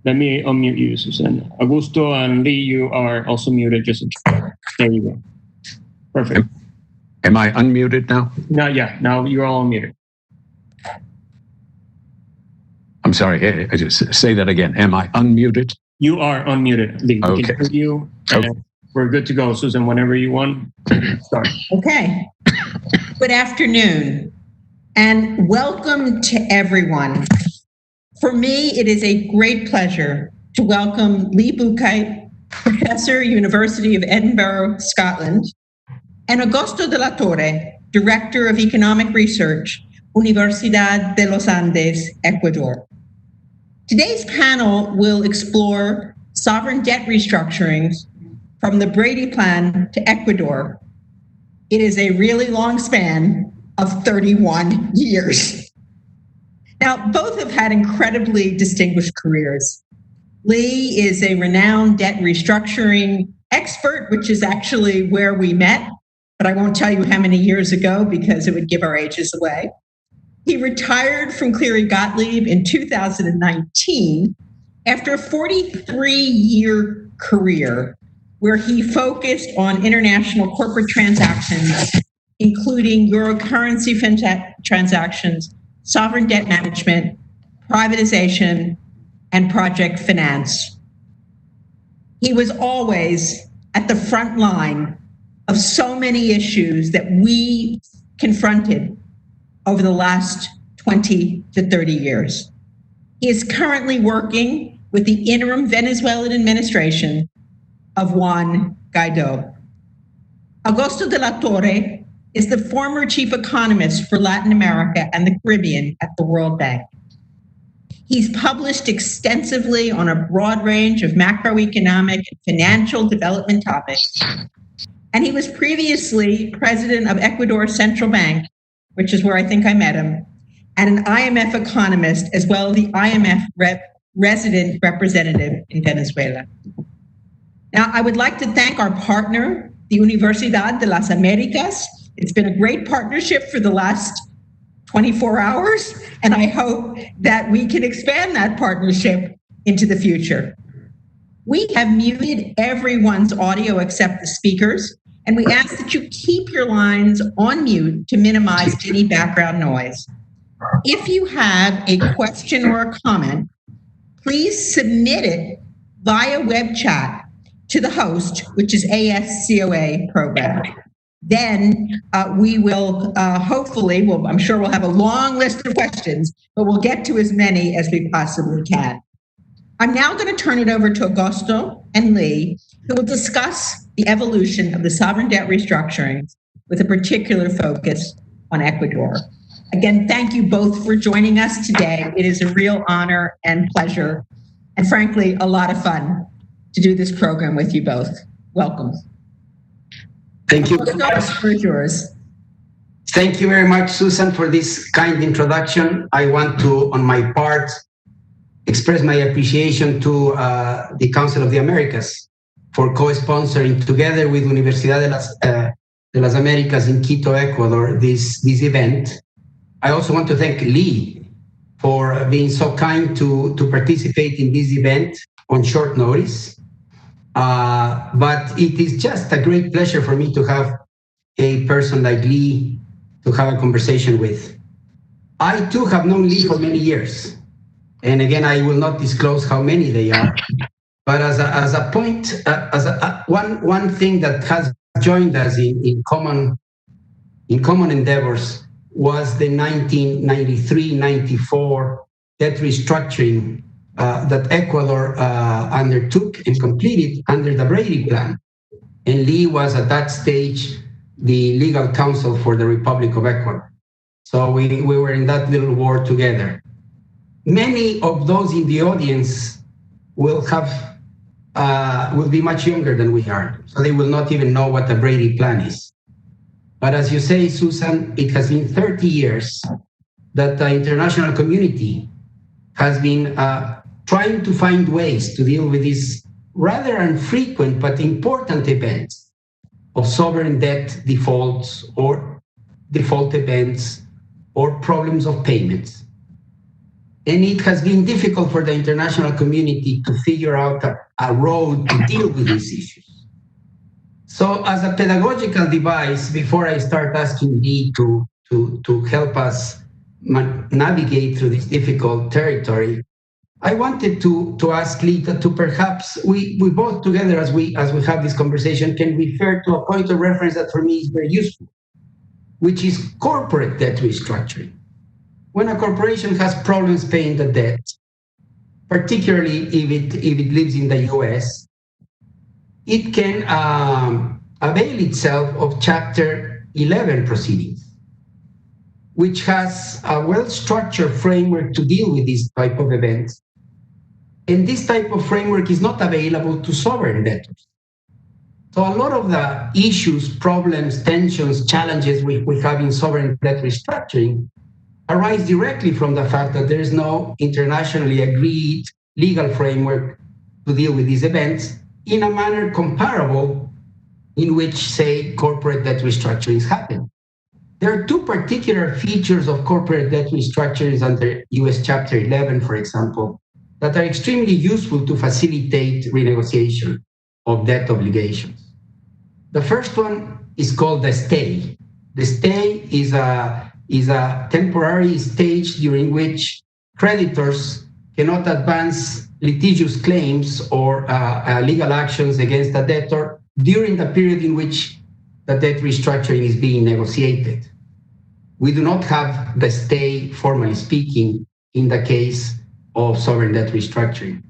Let me unmute you, Susan. Augusto and Lee, you are also muted. There you go. Perfect. Am I unmuted now? No, yeah. Now you're all unmuted. I'm sorry. I just say that again. Am I unmuted? You are unmuted, Lee. We can hear you. We're good to go, Susan. Whenever you want, start. Okay. Good afternoon, and welcome to everyone. For me, it is a great pleasure to welcome Lee Buchheit, Professor, University of Edinburgh, Scotland, and Augusto de la Torre, Director of Economic Research, Universidad de los Andes, Ecuador. Today's panel will explore sovereign debt restructurings from the Brady Plan to Ecuador. It is a really long span of 31 years. Now, both have had incredibly distinguished careers. Lee is a renowned debt restructuring expert, which is actually where we met, but I won't tell you how many years ago because it would give our ages away. He retired from Cleary Gottlieb in 2019 after a 43-year career where he focused on international corporate transactions, including Euro currency fintech transactions, sovereign debt management, privatization, and project finance. He was always at the front line of so many issues that we confronted over the last 20 to 30 years. He is currently working with the interim Venezuelan administration of Juan Guaido. Augusto de la Torre is the former chief economist for Latin America and the Caribbean at the World Bank. He's published extensively on a broad range of macroeconomic and financial development topics. And he was previously president of Ecuador Central Bank, which is where I think I met him, and an IMF economist, as well as the IMF resident representative in Venezuela. Now, I would like to thank our partner, the Universidad de las Américas. It's been a great partnership for the last 24 hours, and I hope that we can expand that partnership into the future. We have muted everyone's audio except the speakers, and we ask that you keep your lines on mute to minimize any background noise. If you have a question or a comment, please submit it via web chat to the host, which is ASCOA program. Then we will hopefully, I'm sure we'll have a long list of questions, but we'll get to as many as we possibly can. I'm now going to turn it over to Augusto and Lee, who will discuss the evolution of the sovereign debt restructurings with a particular focus on Ecuador. Again, thank you both for joining us today. It is a real honor and pleasure, and frankly, a lot of fun to do this program with you both. Welcome. Thank you. Augusto, yours. Thank you very much, Susan, for this kind introduction. I want to, on my part, express my appreciation to the Council of the Americas for co-sponsoring together with Universidad de las Américas in Quito, Ecuador, this event. I also want to thank Lee for being so kind to participate in this event on short notice. But it is just a great pleasure for me to have a person like Lee to have a conversation with. I too have known Lee for many years. And again, I will not disclose how many they are. But as a point, one thing that has joined us in common endeavors was the 1993-94 debt restructuring that Ecuador undertook and completed under the Brady Plan. And Lee was at that stage the legal counsel for the Republic of Ecuador. So we were in that little war together. Many of those in the audience will be much younger than we are, so they will not even know what the Brady Plan is. But as you say, Susan, it has been 30 years that the international community has been trying to find ways to deal with these rather infrequent but important events of sovereign debt defaults or default events or problems of payments. And it has been difficult for the international community to figure out a road to deal with these issues. So as a pedagogical device, before I start asking Lee to help us navigate through this difficult territory, I wanted to ask Lee to perhaps we both together as we have this conversation can refer to a point of reference that for me is very useful, which is corporate debt restructuring. When a corporation has problems paying the debt, particularly if it lives in the US, it can avail itself of Chapter 11 proceedings, which has a well-structured framework to deal with this type of events. And this type of framework is not available to sovereign debtors. So a lot of the issues, problems, tensions, challenges we have in sovereign debt restructuring arise directly from the fact that there is no internationally agreed legal framework to deal with these events in a manner comparable in which, say, corporate debt restructurings happen. There are two particular features of corporate debt restructurings under US Chapter 11, for example, that are extremely useful to facilitate renegotiation of debt obligations. The first one is called the stay. The stay is a temporary stage during which creditors cannot advance litigious claims or legal actions against a debtor during the period in which the debt restructuring is being negotiated. We do not have the stay, formally speaking, in the case of sovereign debt restructuring.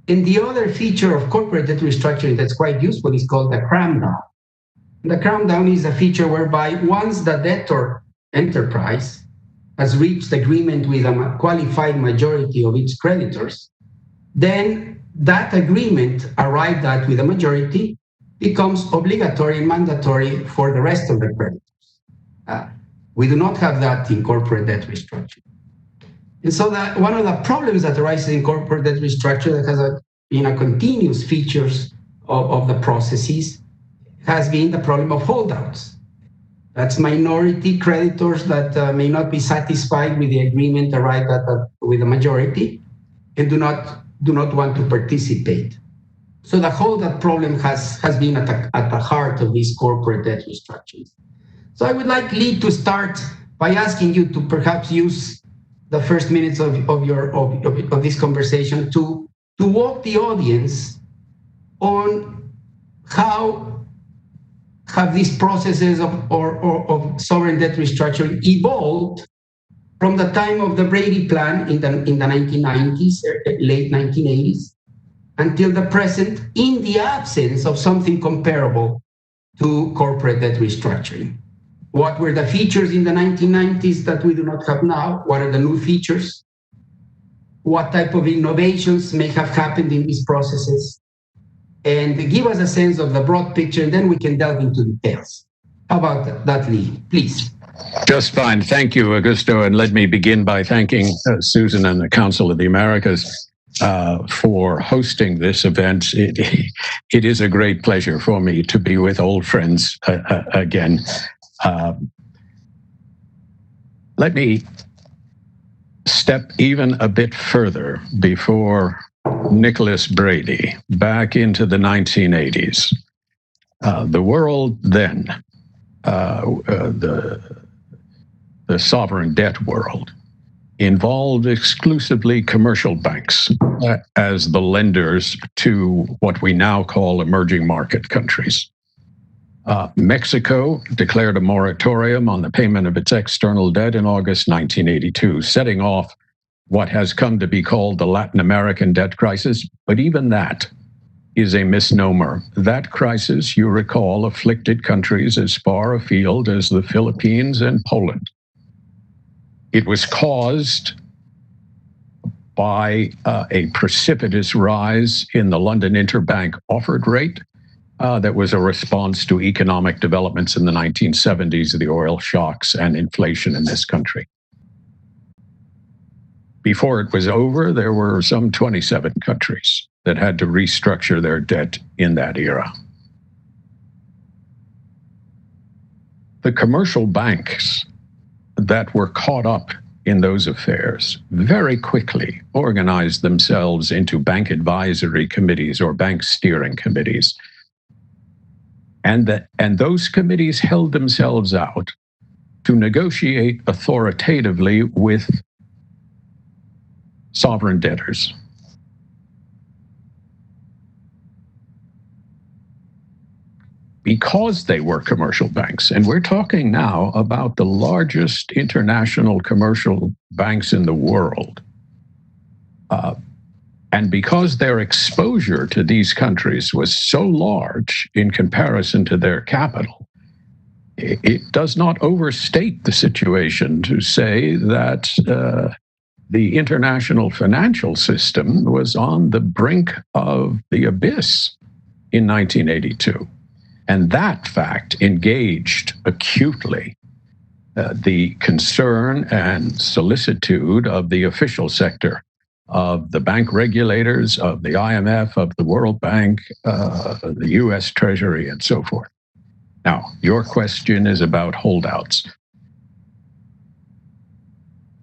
And the other feature of corporate debt restructuring that's quite useful is called the cram down. The cram down is a feature whereby once the debtor enterprise has reached agreement with a qualified majority of its creditors, then that agreement arrived at with a majority becomes obligatory and mandatory for the rest of the creditors. We do not have that in corporate debt restructuring. And so that one of the problems that arises in corporate debt restructuring that has been a continuous features of the processes has been the problem of holdouts. That's minority creditors that may not be satisfied with the agreement arrived at with the majority and do not want to participate. So the holdout problem has been at the heart of these corporate debt restructurings. So I would like Lee to start by asking you to perhaps use the first minutes of this conversation to walk the audience on how have these processes of sovereign debt restructuring evolved from the time of the Brady plan in the 1990s, late 1980s, until the present, in the absence of something comparable to corporate debt restructuring. What were the features in the 1990s that we do not have now? What are the new features? What type of innovations may have happened in these processes? And give us a sense of the broad picture, and then we can delve into details. How about that, Lee? Please. Just fine. Thank you, Augusto. And let me begin by thanking Susan and the Council of the Americas for hosting this event. It is a great pleasure for me to be with old friends again. Let me step even a bit further before Nicholas Brady, back into the 1980s. The world then, the sovereign debt world, involved exclusively commercial banks as the lenders to what we now call emerging market countries. Mexico declared a moratorium on the payment of its external debt in August 1982, setting off what has come to be called the Latin American debt crisis. But even that is a misnomer. That crisis, you recall, afflicted countries as far afield as the Philippines and Poland. It was caused by a precipitous rise in the London interbank offered rate that was a response to economic developments in the 1970s, the oil shocks and inflation in this country. Before it was over, there were some 27 countries that had to restructure their debt in that era. The commercial banks that were caught up in those affairs very quickly organized themselves into bank advisory committees or bank steering committees. And those committees held themselves out to negotiate authoritatively with sovereign debtors. Because they were commercial banks, and we're talking now about the largest international commercial banks in the world, and because their exposure to these countries was so large in comparison to their capital, it does not overstate the situation to say that the international financial system was on the brink of the abyss in 1982. And that fact engaged acutely the concern and solicitude of the official sector, of the bank regulators, of the IMF, of the World Bank, the US Treasury, and so forth. Now, your question is about holdouts.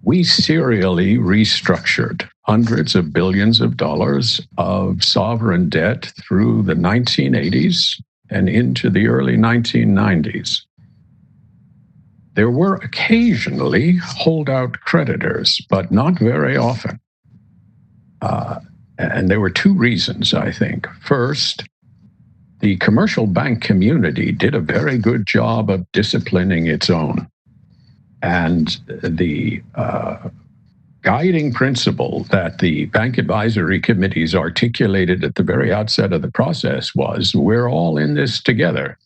We serially restructured hundreds of billions of dollars of sovereign debt through the 1980s and into the early 1990s. There were occasionally holdout creditors, but not very often. And there were two reasons, I think. First, the commercial bank community did a very good job of disciplining its own. And the guiding principle that the bank advisory committees articulated at the very outset of the process was, we're all in this together.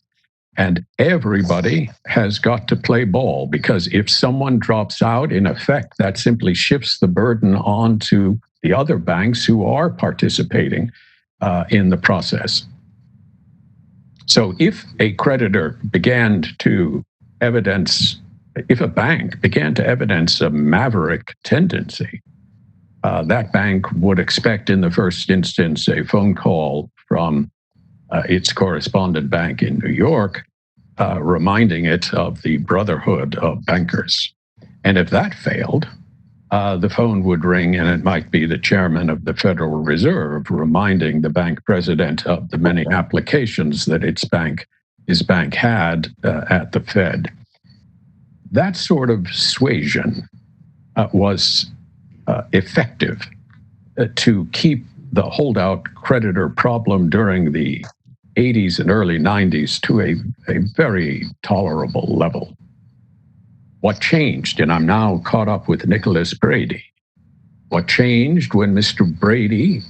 And everybody has got to play ball, because if someone drops out, in effect, that simply shifts the burden onto the other banks who are participating in the process. So if a creditor began to evidence, if a bank began to evidence a maverick tendency, that bank would expect in the first instance a phone call from its correspondent bank in New York, reminding it of the brotherhood of bankers. And if that failed, the phone would ring, and it might be the chairman of the Federal Reserve reminding the bank president of the many applications that his bank had at the Fed. That sort of suasion was effective to keep the holdout creditor problem during the 80s and early 90s to a very tolerable level. What changed, and I'm now caught up with Nicholas Brady, what changed when Mr. Brady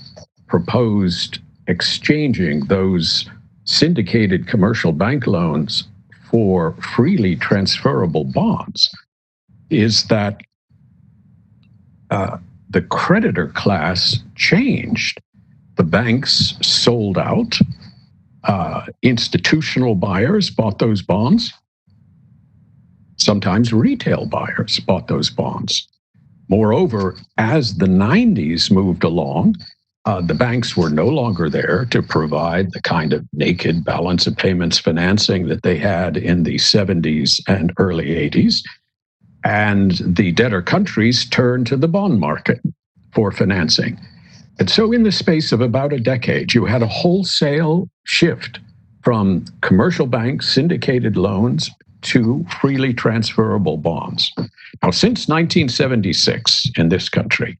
proposed exchanging those syndicated commercial bank loans for freely transferable bonds is that the creditor class changed. The banks sold out. Institutional buyers bought those bonds. Sometimes retail buyers bought those bonds. Moreover, as the 90s moved along, the banks were no longer there to provide the kind of naked balance of payments financing that they had in the 70s and early 80s. And the debtor countries turned to the bond market for financing. And so in the space of about a decade, you had a wholesale shift from commercial banks, syndicated loans, to freely transferable bonds. Now, since 1976 in this country,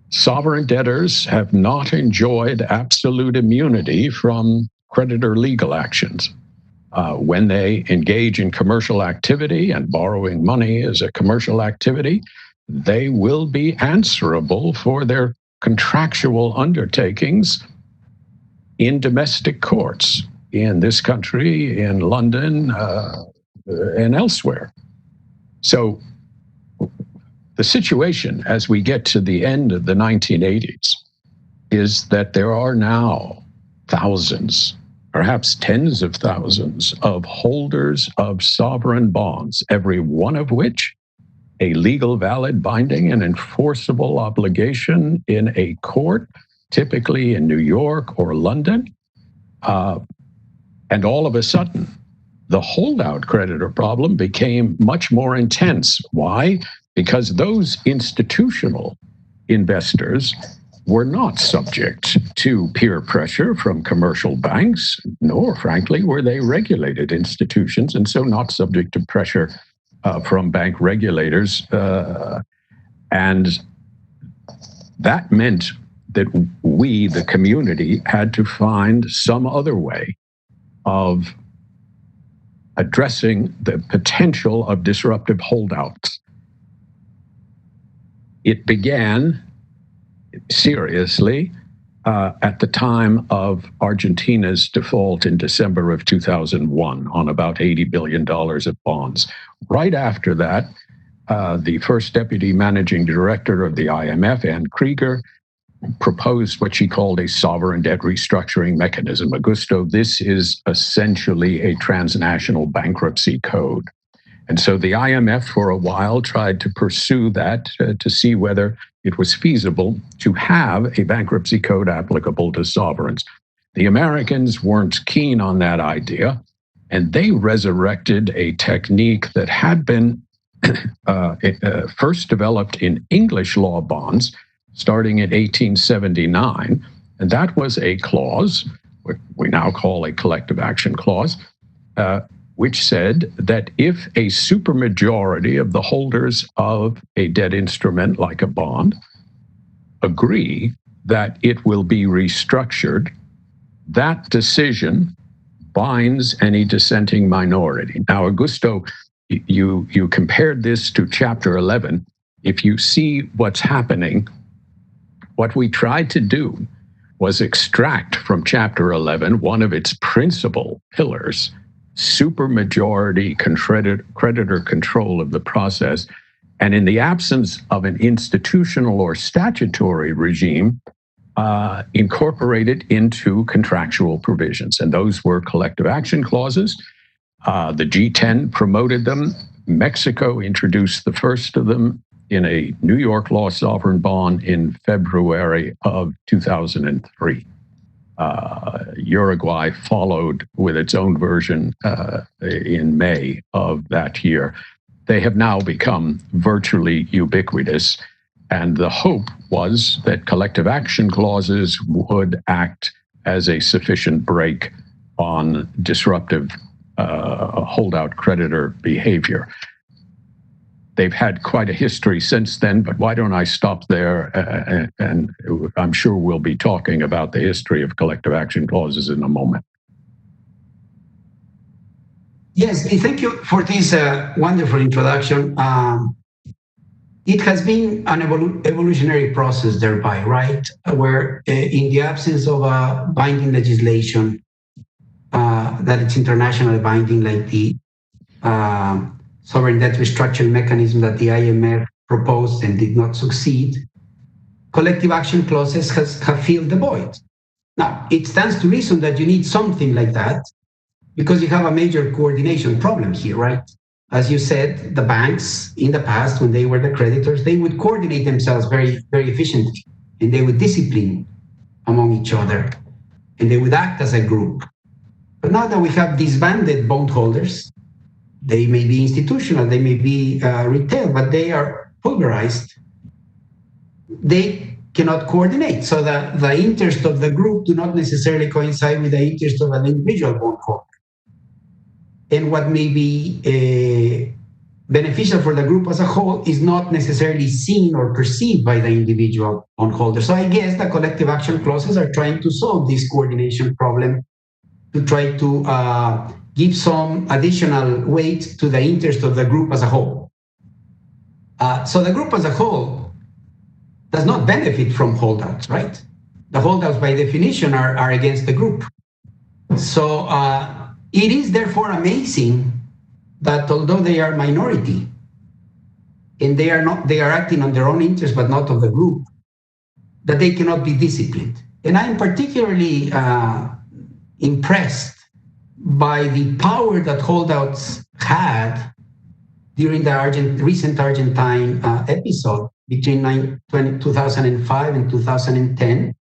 sovereign debtors have not enjoyed absolute immunity from creditor legal actions. When they engage in commercial activity, and borrowing money is a commercial activity, they will be answerable for their contractual undertakings in domestic courts in this country, in London, and elsewhere. So the situation as we get to the end of the 1980s is that there are now thousands, perhaps tens of thousands of holders of sovereign bonds, every one of which a legal, valid, binding, and enforceable obligation in a court, typically in New York or London. And all of a sudden, the holdout creditor problem became much more intense. Why? Because those institutional investors were not subject to peer pressure from commercial banks, nor, frankly, were they regulated institutions, and so not subject to pressure from bank regulators. And that meant that we, the community, had to find some other way of addressing the potential of disruptive holdouts. It began seriously at the time of Argentina's default in December of 2001 on about $80 billion of bonds. Right after that, the first deputy managing director of the IMF, Anne Krieger, proposed what she called a sovereign debt restructuring mechanism. Augusto, this is essentially a transnational bankruptcy code. And so the IMF for a while tried to pursue that to see whether it was feasible to have a bankruptcy code applicable to sovereigns. The Americans weren't keen on that idea, and they resurrected a technique that had been first developed in English law bonds starting in 1879. And that was a clause, what we now call a collective action clause, which said that if a supermajority of the holders of a debt instrument like a bond agree that it will be restructured, that decision binds any dissenting minority. Now, Augusto, you compared this to Chapter 11. If you see what's happening, what we tried to do was extract from Chapter 11 one of its principal pillars, supermajority creditor control of the process, and in the absence of an institutional or statutory regime, incorporate it into contractual provisions. And those were collective action clauses. The G10 promoted them. Mexico introduced the first of them in a New York law sovereign bond in February of 2003. Uruguay followed with its own version in May of that year. They have now become virtually ubiquitous, and the hope was that collective action clauses would act as a sufficient brake on disruptive holdout creditor behavior. They've had quite a history since then, but why don't I stop there? And I'm sure we'll be talking about the history of collective action clauses in a moment. Yes, thank you for this wonderful introduction. It has been an evolutionary process thereby, right? Where in the absence of a binding legislation that it's internationally binding, like the sovereign debt restructuring mechanism that the IMF proposed and did not succeed, collective action clauses have filled the void. Now, it stands to reason that you need something like that because you have a major coordination problem here, right? As you said, the banks in the past, when they were the creditors, they would coordinate themselves very, very efficiently, and they would discipline among each other, and they would act as a group. But now that we have disbanded bondholders, they may be institutional, they may be retail, but they are pulverized. They cannot coordinate. So the interest of the group do not necessarily coincide with the interest of an individual bondholder. And what may be beneficial for the group as a whole is not necessarily seen or perceived by the individual bondholder. So I guess the collective action clauses are trying to solve this coordination problem, to try to give some additional weight to the interest of the group as a whole. So the group as a whole does not benefit from holdouts, right? The holdouts by definition are against the group. So it is therefore amazing that although they are minority and they are acting on their own interest but not of the group, that they cannot be disciplined. And I'm particularly impressed by the power that holdouts had during the recent Argentine episode between 2005 and 2010.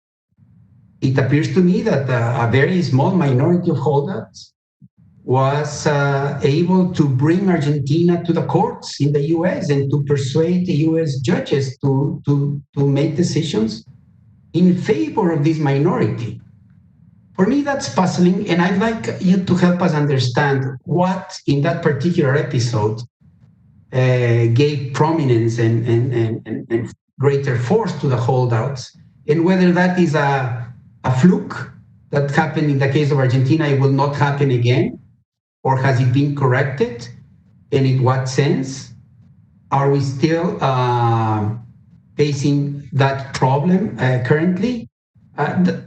It appears to me that a very small minority of holdouts was able to bring Argentina to the courts in the US and to persuade the US judges to make decisions in favor of this minority. For me, that's puzzling, and I'd like you to help us understand what in that particular episode gave prominence and greater force to the holdouts, and whether that is a fluke that happened in the case of Argentina, it will not happen again, or has it been corrected, and in what sense? Are we still facing that problem currently?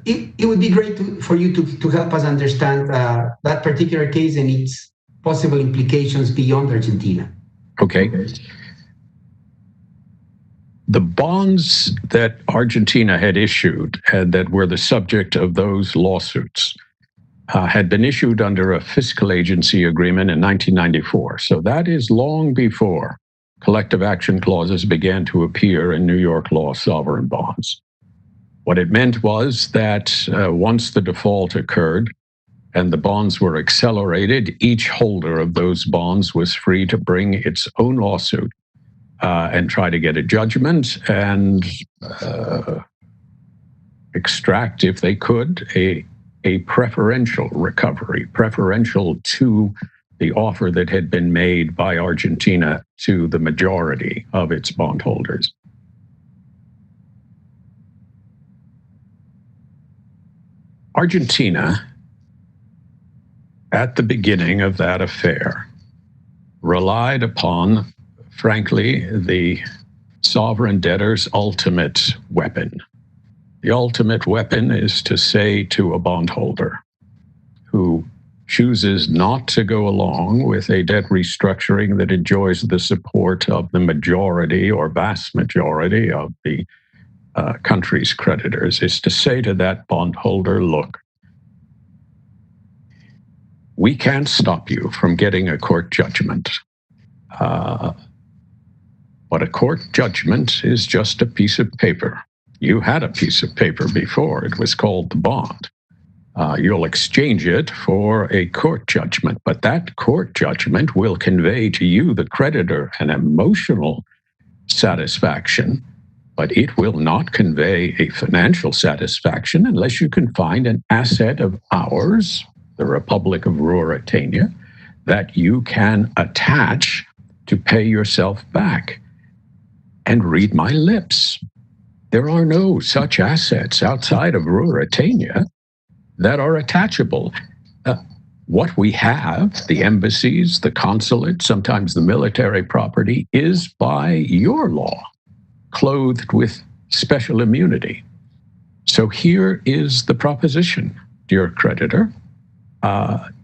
It would be great for you to help us understand that particular case and its possible implications beyond Argentina. Okay. The bonds that Argentina had issued and that were the subject of those lawsuits had been issued under a fiscal agency agreement in 1994. So that is long before collective action clauses began to appear in New York law sovereign bonds. What it meant was that once the default occurred and the bonds were accelerated, each holder of those bonds was free to bring its own lawsuit and try to get a judgment and extract, if they could, a preferential recovery, preferential to the offer that had been made by Argentina to the majority of its bondholders. Argentina, at the beginning of that affair, relied upon, frankly, the sovereign debtor's ultimate weapon. The ultimate weapon is to say to a bondholder who chooses not to go along with a debt restructuring that enjoys the support of the majority or vast majority of the country's creditors, is to say to that bondholder, look, we can't stop you from getting a court judgment. But a court judgment is just a piece of paper. You had a piece of paper before. It was called the bond. You'll exchange it for a court judgment, but that court judgment will convey to you, the creditor, an emotional satisfaction, but it will not convey a financial satisfaction unless you can find an asset of ours, the Republic of Ruritania, that you can attach to pay yourself back. And read my lips. There are no such assets outside of Ruritania that are attachable. What we have, the embassies, the consulate, sometimes the military property, is by your law, clothed with special immunity. So here is the proposition, dear creditor.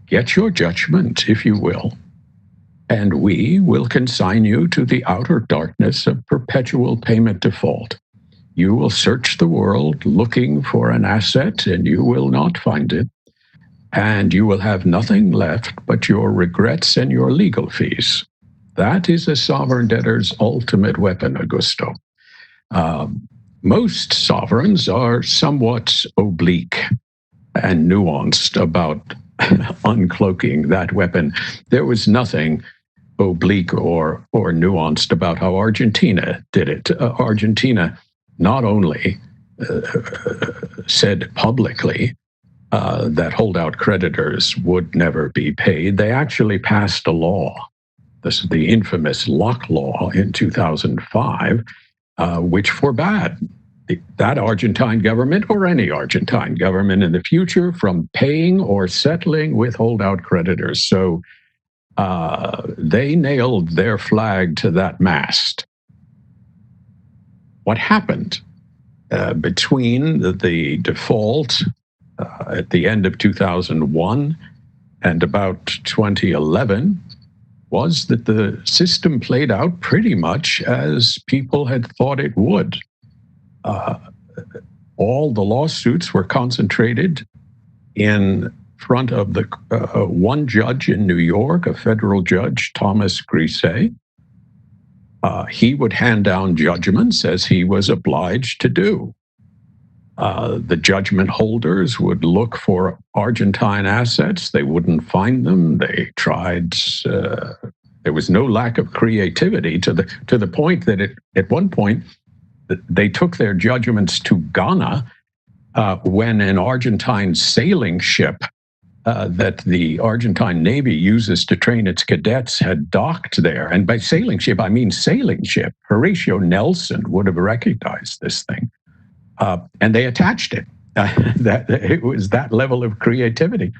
Get your judgment, if you will, and we will consign you to the outer darkness of perpetual payment default. You will search the world looking for an asset, and you will not find it. And you will have nothing left but your regrets and your legal fees. That is a sovereign debtor's ultimate weapon, Augusto. Most sovereigns are somewhat oblique and nuanced about uncloaking that weapon. There was nothing oblique or nuanced about how Argentina did it. Argentina not only said publicly that holdout creditors would never be paid, they actually passed a law, this is the infamous Locke Law in 2005, which forbade that Argentine government or any Argentine government in the future from paying or settling with holdout creditors. So they nailed their flag to that mast. What happened between the default at the end of 2001 and about 2011 was that the system played out pretty much as people had thought it would. All the lawsuits were concentrated in front of the one judge in New York, a federal judge, Thomas Grisey. He would hand down judgments as he was obliged to do. The judgment holders would look for Argentine assets. They wouldn't find them. They tried. There was no lack of creativity to the point that at one point they took their judgments to Ghana when an Argentine sailing ship that the Argentine Navy uses to train its cadets had docked there. And by sailing ship, I mean sailing ship. Horatio Nelson would have recognized this thing. And they attached it. That it was that level of creativity.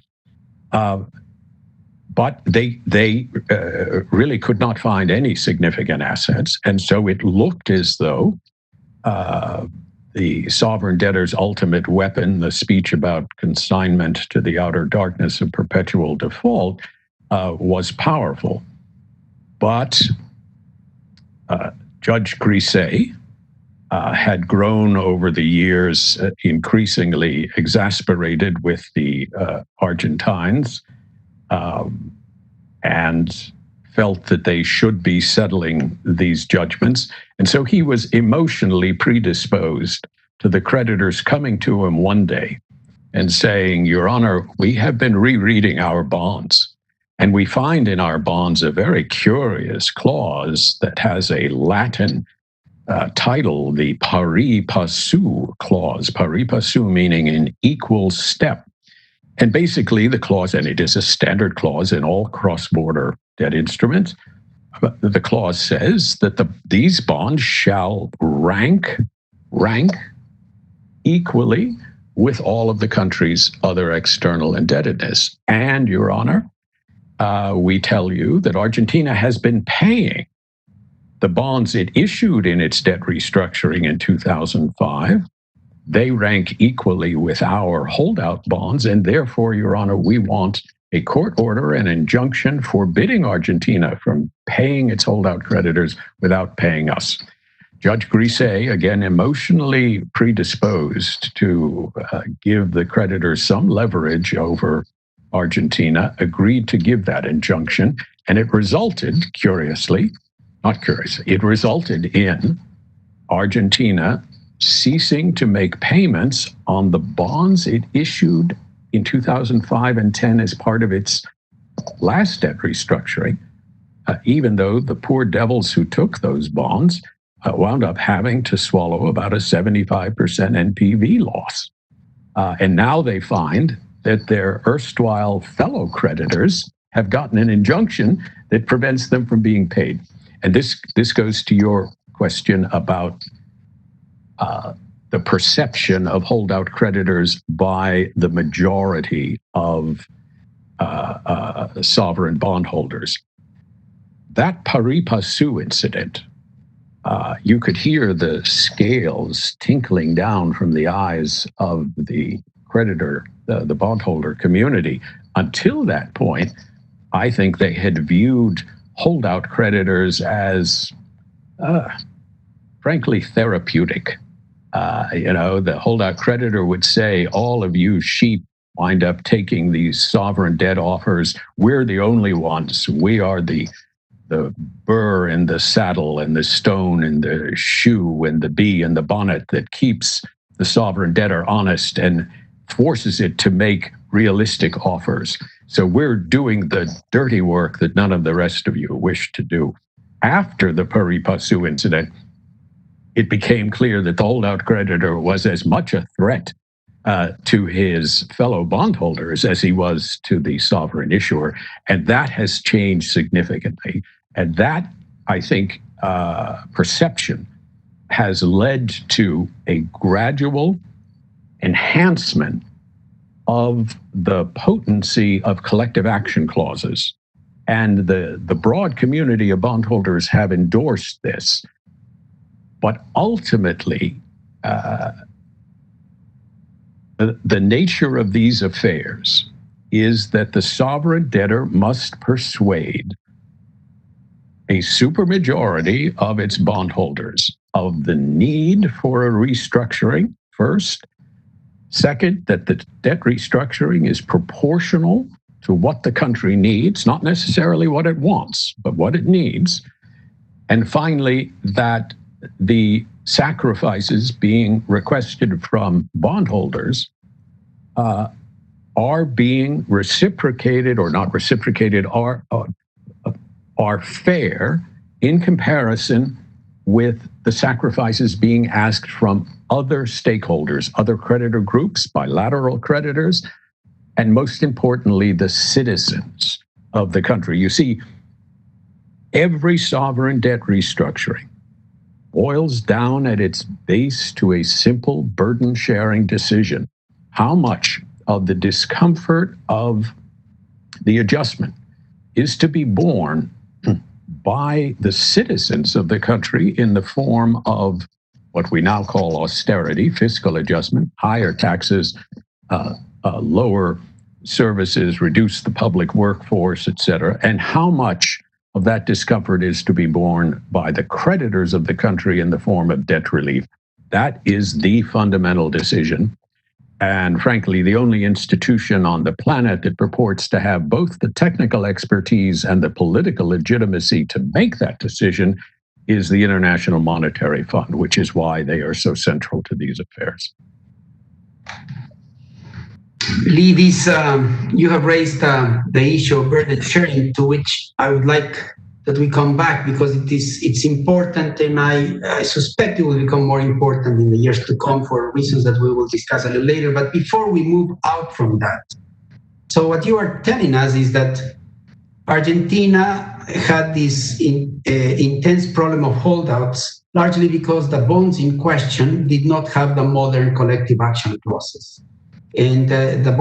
But they really could not find any significant assets. And so it looked as though the sovereign debtor's ultimate weapon, the speech about consignment to the outer darkness of perpetual default, was powerful. But Judge Grisey had grown over the years increasingly exasperated with the Argentines and felt that they should be settling these judgments. And so he was emotionally predisposed to the creditors coming to him one day and saying, "Your Honor, we have been rereading our bonds, and we find in our bonds a very curious clause that has a Latin title, the pari passu clause, pari passu meaning in equal step. And basically the clause, and it is a standard clause in all cross-border debt instruments, the clause says that these bonds shall rank equally with all of the country's other external indebtedness. And, Your Honor, we tell you that Argentina has been paying the bonds it issued in its debt restructuring in 2005. They rank equally with our holdout bonds, and therefore, Your Honor, we want a court order and injunction forbidding Argentina from paying its holdout creditors without paying us. Judge Grisey, again, emotionally predisposed to give the creditors some leverage over Argentina, agreed to give that injunction, and it resulted, it resulted in Argentina ceasing to make payments on the bonds it issued in 2005 and 10 as part of its last debt restructuring, even though the poor devils who took those bonds wound up having to swallow about a 75% NPV loss. And now they find that their erstwhile fellow creditors have gotten an injunction that prevents them from being paid. And this goes to your question about the perception of holdout creditors by the majority of sovereign bondholders. That pari passu incident, you could hear the scales tinkling down from the eyes of the creditor, the bondholder community. Until that point, I think they had viewed holdout creditors as, frankly, therapeutic. The holdout creditor would say, all of you sheep wind up taking these sovereign debt offers. We're the only ones. We are the burr in the saddle and the stone in the shoe and the bee in the bonnet that keeps the sovereign debtor honest and forces it to make realistic offers. So we're doing the dirty work that none of the rest of you wish to do. After the pari passu incident, it became clear that the holdout creditor was as much a threat to his fellow bondholders as he was to the sovereign issuer. And that has changed significantly. And that, I think, perception has led to a gradual enhancement of the potency of collective action clauses. And the broad community of bondholders have endorsed this. But ultimately, the nature of these affairs is that the sovereign debtor must persuade a supermajority of its bondholders of the need for a restructuring, first. Second, that the debt restructuring is proportional to what the country needs, not necessarily what it wants, but what it needs. And finally, that the sacrifices being requested from bondholders are being reciprocated or not reciprocated, are fair in comparison with the sacrifices being asked from other stakeholders, other creditor groups, bilateral creditors, and most importantly, the citizens of the country. You see, every sovereign debt restructuring boils down at its base to a simple burden-sharing decision. How much of the discomfort of the adjustment is to be borne by the citizens of the country in the form of what we now call austerity, fiscal adjustment, higher taxes, lower services, reduce the public workforce, et cetera, and how much of that discomfort is to be borne by the creditors of the country in the form of debt relief. That is the fundamental decision. And frankly, the only institution on the planet that purports to have both the technical expertise and the political legitimacy to make that decision is the International Monetary Fund, which is why they are so central to these affairs. Lee, you have raised the issue of burden sharing, to which I would like that we come back, because it's important, and I suspect it will become more important in the years to come for reasons that we will discuss a little later. But before we move out from that, so what you are telling us is that Argentina had this intense problem of holdouts, largely because the bonds in question did not have the modern collective action clauses, and the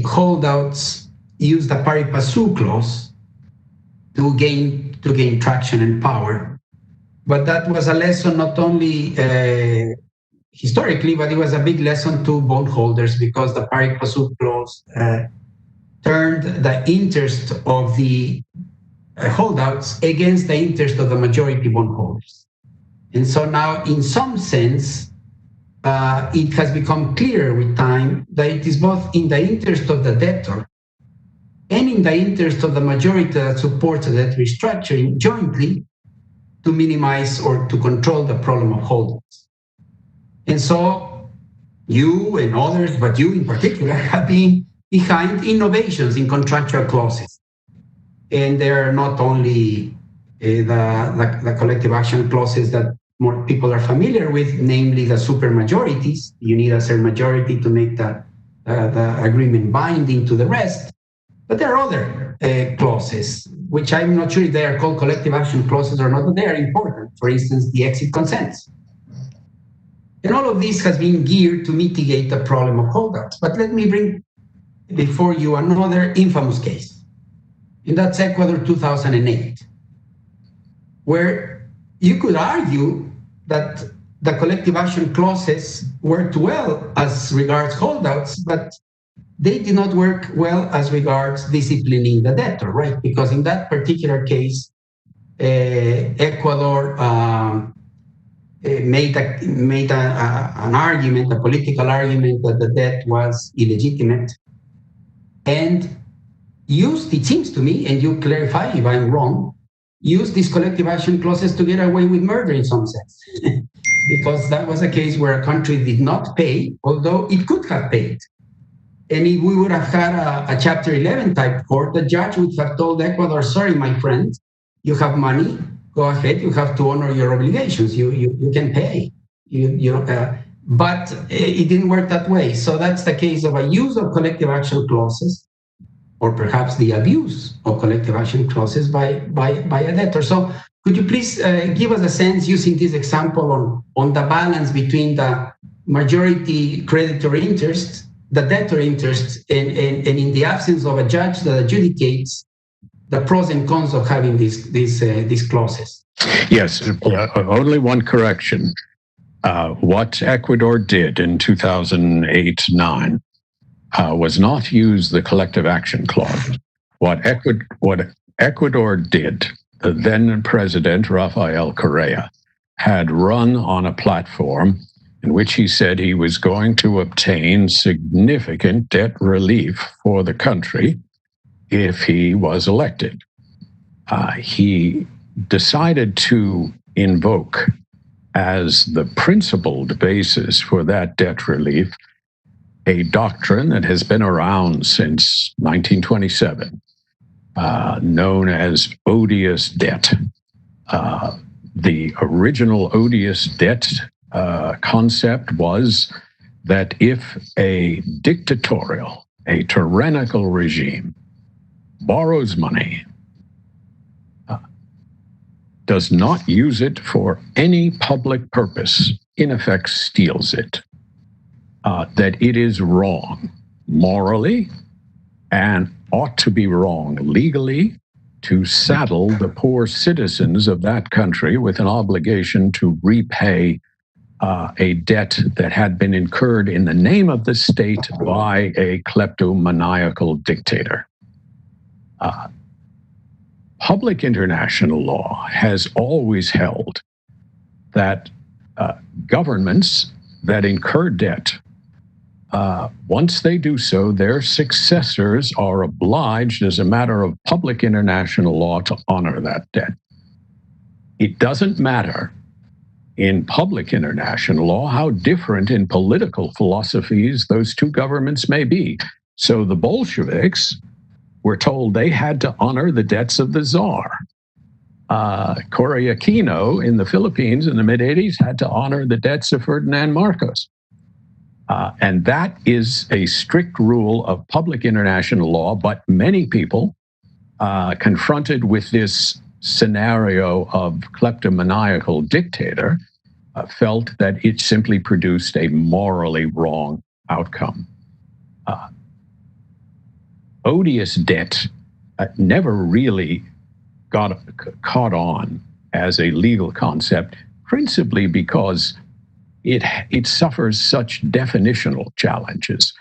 holdouts used the pari passu clause to gain traction and power. But that was a lesson not only historically, but it was a big lesson to bondholders, because the pari passu clause turned the interest of the holdouts against the interest of the majority bondholders. And so now, in some sense, it has become clear with time that it is both in the interest of the debtor and in the interest of the majority that supports the debt restructuring jointly to minimize or to control the problem of holdouts. And so you and others, but you in particular, have been behind innovations in contractual clauses. And there are not only the collective action clauses that more people are familiar with, namely the supermajorities. You need a certain majority to make the agreement binding to the rest. But there are other clauses, which I'm not sure if they are called collective action clauses or not, but they are important. For instance, the exit consents. And all of this has been geared to mitigate the problem of holdouts. But let me bring before you another infamous case. And that's Ecuador 2008, where you could argue that the collective action clauses worked well as regards holdouts, but they did not work well as regards disciplining the debtor, right? Because in that particular case, Ecuador made an argument, a political argument, that the debt was illegitimate, and used, it seems to me, and you clarify if I'm wrong, used these collective action clauses to get away with murder in some sense. Because that was a case where a country did not pay, although it could have paid. And if we would have had a Chapter 11 type court, the judge would have told Ecuador, sorry, my friend, you have money, go ahead, you have to honor your obligations, you can pay. But it didn't work that way. So that's the case of a use of collective action clauses, or perhaps the abuse of collective action clauses by a debtor. So could you please give us a sense, using this example, on the balance between the majority creditor interest, the debtor interest, and in the absence of a judge that adjudicates the pros and cons of having these clauses? Yes, only one correction. What Ecuador did in 2008-9 was not use the collective action clause. What Ecuador did, the then President Rafael Correa had run on a platform in which he said he was going to obtain significant debt relief for the country if he was elected. He decided to invoke as the principled basis for that debt relief a doctrine that has been around since 1927, known as odious debt. The original odious debt concept was that if a dictatorial, a tyrannical regime borrows money, does not use it for any public purpose, in effect steals it, that it is wrong morally and ought to be wrong legally to saddle the poor citizens of that country with an obligation to repay a debt that had been incurred in the name of the state by a kleptomaniacal dictator. Public international law has always held that governments that incur debt, once they do so, their successors are obliged, as a matter of public international law, to honor that debt. It doesn't matter in public international law how different in political philosophies those two governments may be. So the Bolsheviks were told they had to honor the debts of the Tsar. Cory Aquino in the Philippines in the mid-'80s had to honor the debts of Ferdinand Marcos. And that is a strict rule of public international law, but many people confronted with this scenario of kleptomaniacal dictator felt that it simply produced a morally wrong outcome. Odious debt never really got caught on as a legal concept, principally because it suffers such definitional challenges.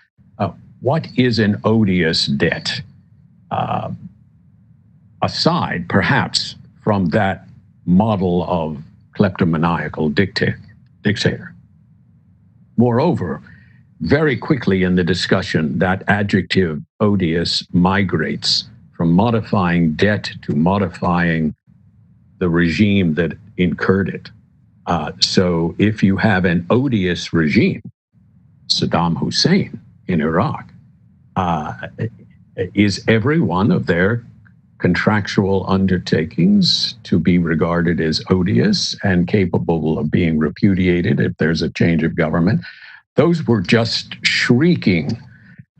What is an odious debt? Aside, perhaps, from that model of kleptomaniacal dictator. Moreover, very quickly in the discussion, that adjective odious migrates from modifying debt to modifying the regime that incurred it. So if you have an odious regime, Saddam Hussein in Iraq, is every one of their contractual undertakings to be regarded as odious and capable of being repudiated if there's a change of government? Those were just shrieking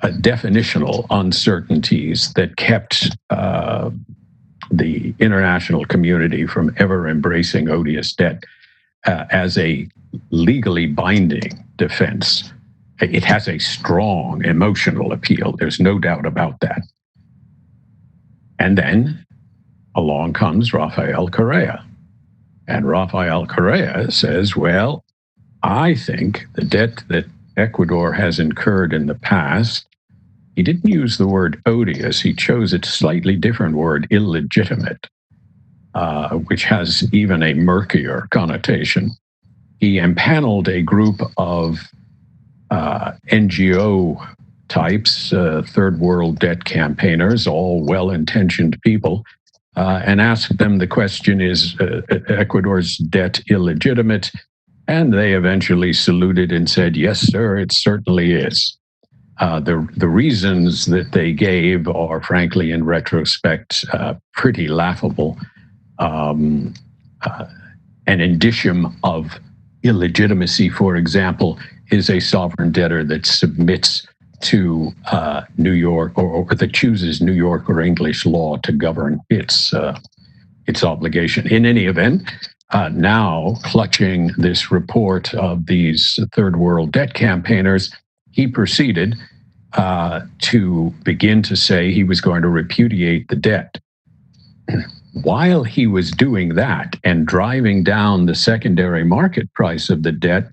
definitional uncertainties that kept the international community from ever embracing odious debt as a legally binding defense. It has a strong emotional appeal. There's no doubt about that. And then along comes Rafael Correa. And Rafael Correa says, well, I think the debt that Ecuador has incurred in the past, he didn't use the word odious, he chose a slightly different word, illegitimate, which has even a murkier connotation. He empaneled a group of NGO types, third world debt campaigners, all well-intentioned people, and asked them the question, is Ecuador's debt illegitimate? And they eventually saluted and said, yes, sir, it certainly is. The reasons that they gave are, frankly, in retrospect, pretty laughable. An indicium of illegitimacy, for example, is a sovereign debtor that submits to New York or that chooses New York or English law to govern its obligation. In any event, now clutching this report of these third world debt campaigners, he proceeded to begin to say he was going to repudiate the debt. While he was doing that and driving down the secondary market price of the debt,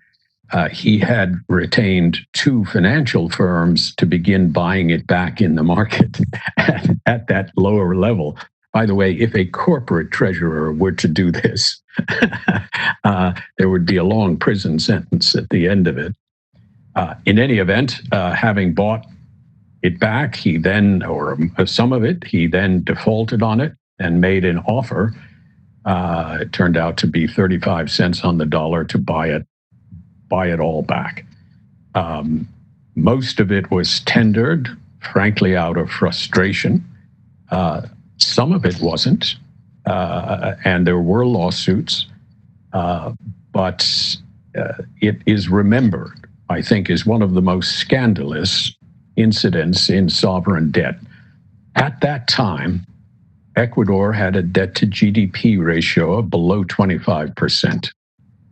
he had retained two financial firms to begin buying it back in the market at that lower level. By the way, if a corporate treasurer were to do this, there would be a long prison sentence at the end of it. In any event, having bought it back, he then, or some of it, he then defaulted on it and made an offer It turned out to be 35 cents on the dollar to buy it all back. Most of it was tendered, frankly, out of frustration. Some of it wasn't, and there were lawsuits, but it is remembered, I think, is one of the most scandalous incidents in sovereign debt. At that time, Ecuador had a debt to GDP ratio of below 25%,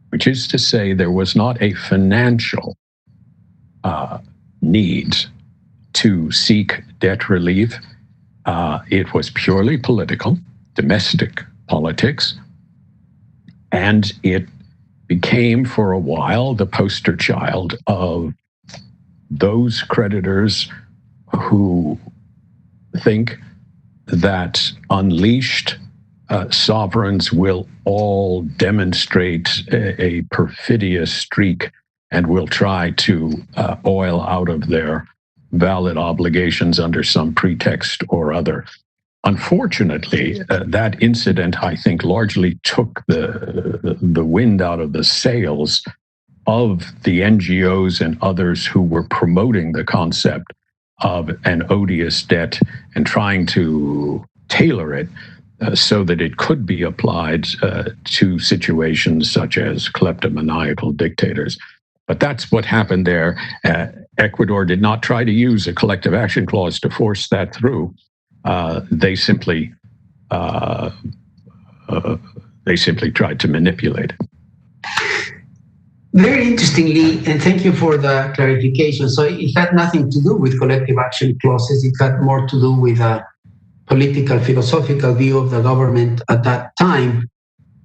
which is to say there was not a financial need to seek debt relief. It was purely political, domestic politics, and it became for a while the poster child of those creditors who think that unleashed sovereigns will all demonstrate a perfidious streak and will try to oil out of their valid obligations under some pretext or other. Unfortunately, that incident, I think, largely took the wind out of the sails of the NGOs and others who were promoting the concept of an odious debt and trying to tailor it so that it could be applied to situations such as kleptomaniacal dictators. But that's what happened there. Ecuador did not try to use a collective action clause to force that through. They simply tried to manipulate it. Very interestingly, and thank you for the clarification. So it had nothing to do with collective action clauses. It had more to do with a political, philosophical view of the government at that time.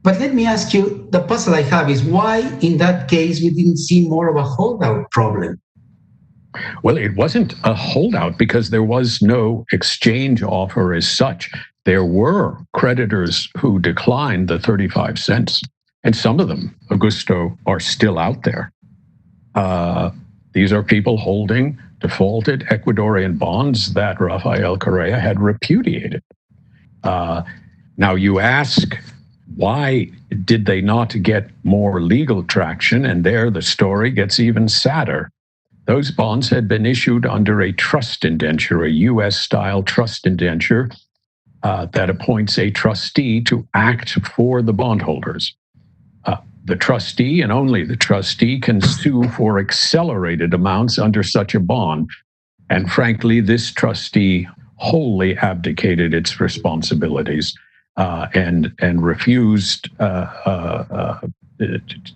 But let me ask you, the puzzle I have is why in that case we didn't see more of a holdout problem? Well, it wasn't a holdout because there was no exchange offer as such. There were creditors who declined the 35 cents. And some of them, Augusto, are still out there. These are people holding defaulted Ecuadorian bonds that Rafael Correa had repudiated. Now you ask, why did they not get more legal traction? And there the story gets even sadder. Those bonds had been issued under a trust indenture, a US-style trust indenture that appoints a trustee to act for the bondholders. The trustee and only the trustee can sue for accelerated amounts under such a bond. And frankly, this trustee wholly abdicated its responsibilities and refused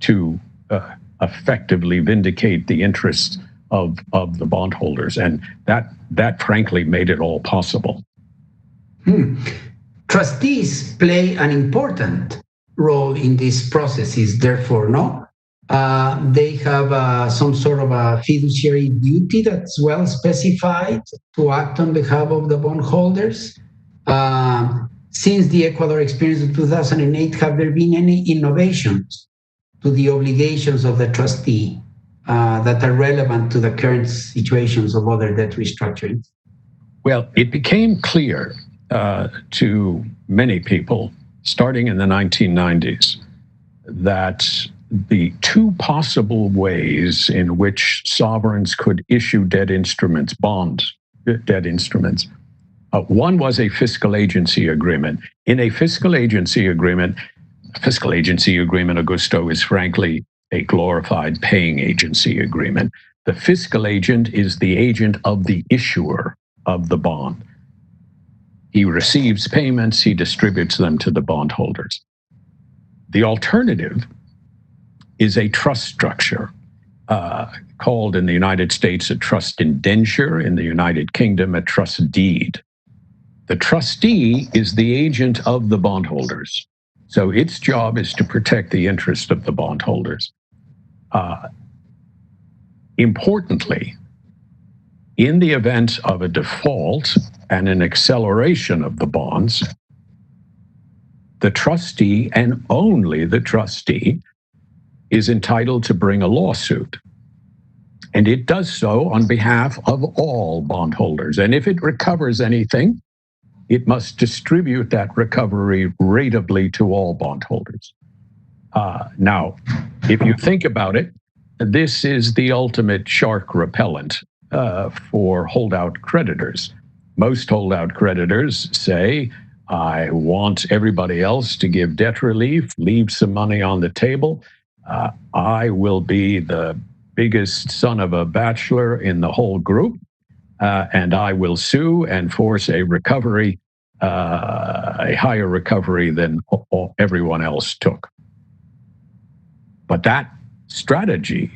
to effectively vindicate the interests of the bondholders. And that frankly made it all possible. Trustees play an important role in these processes, therefore, no? They have some sort of a fiduciary duty that's well specified to act on behalf of the bondholders. Since the Ecuador experience of 2008, have there been any innovations to the obligations of the trustee that are relevant to the current situations of other debt restructurings? Well, it became clear to many people starting in the 1990s that the two possible ways in which sovereigns could issue debt instruments, debt instruments, one was a fiscal agency agreement. In a fiscal agency agreement, Augusto, is frankly a glorified paying agency agreement. The fiscal agent is the agent of the issuer of the bond. He receives payments, he distributes them to the bondholders. The alternative is a trust structure, called in the United States a trust indenture, in the United Kingdom a trust deed. The trustee is the agent of the bondholders. So its job is to protect the interest of the bondholders. Importantly, in the event of a default and an acceleration of the bonds, the trustee and only the trustee is entitled to bring a lawsuit. And it does so on behalf of all bondholders. And if it recovers anything, it must distribute that recovery ratably to all bondholders. Now, if you think about it, this is the ultimate shark repellent for holdout creditors. Most holdout creditors say, I want everybody else to give debt relief, leave some money on the table. I will be the biggest son of a bachelor in the whole group, and I will sue and force a recovery, a higher recovery than everyone else took. But that strategy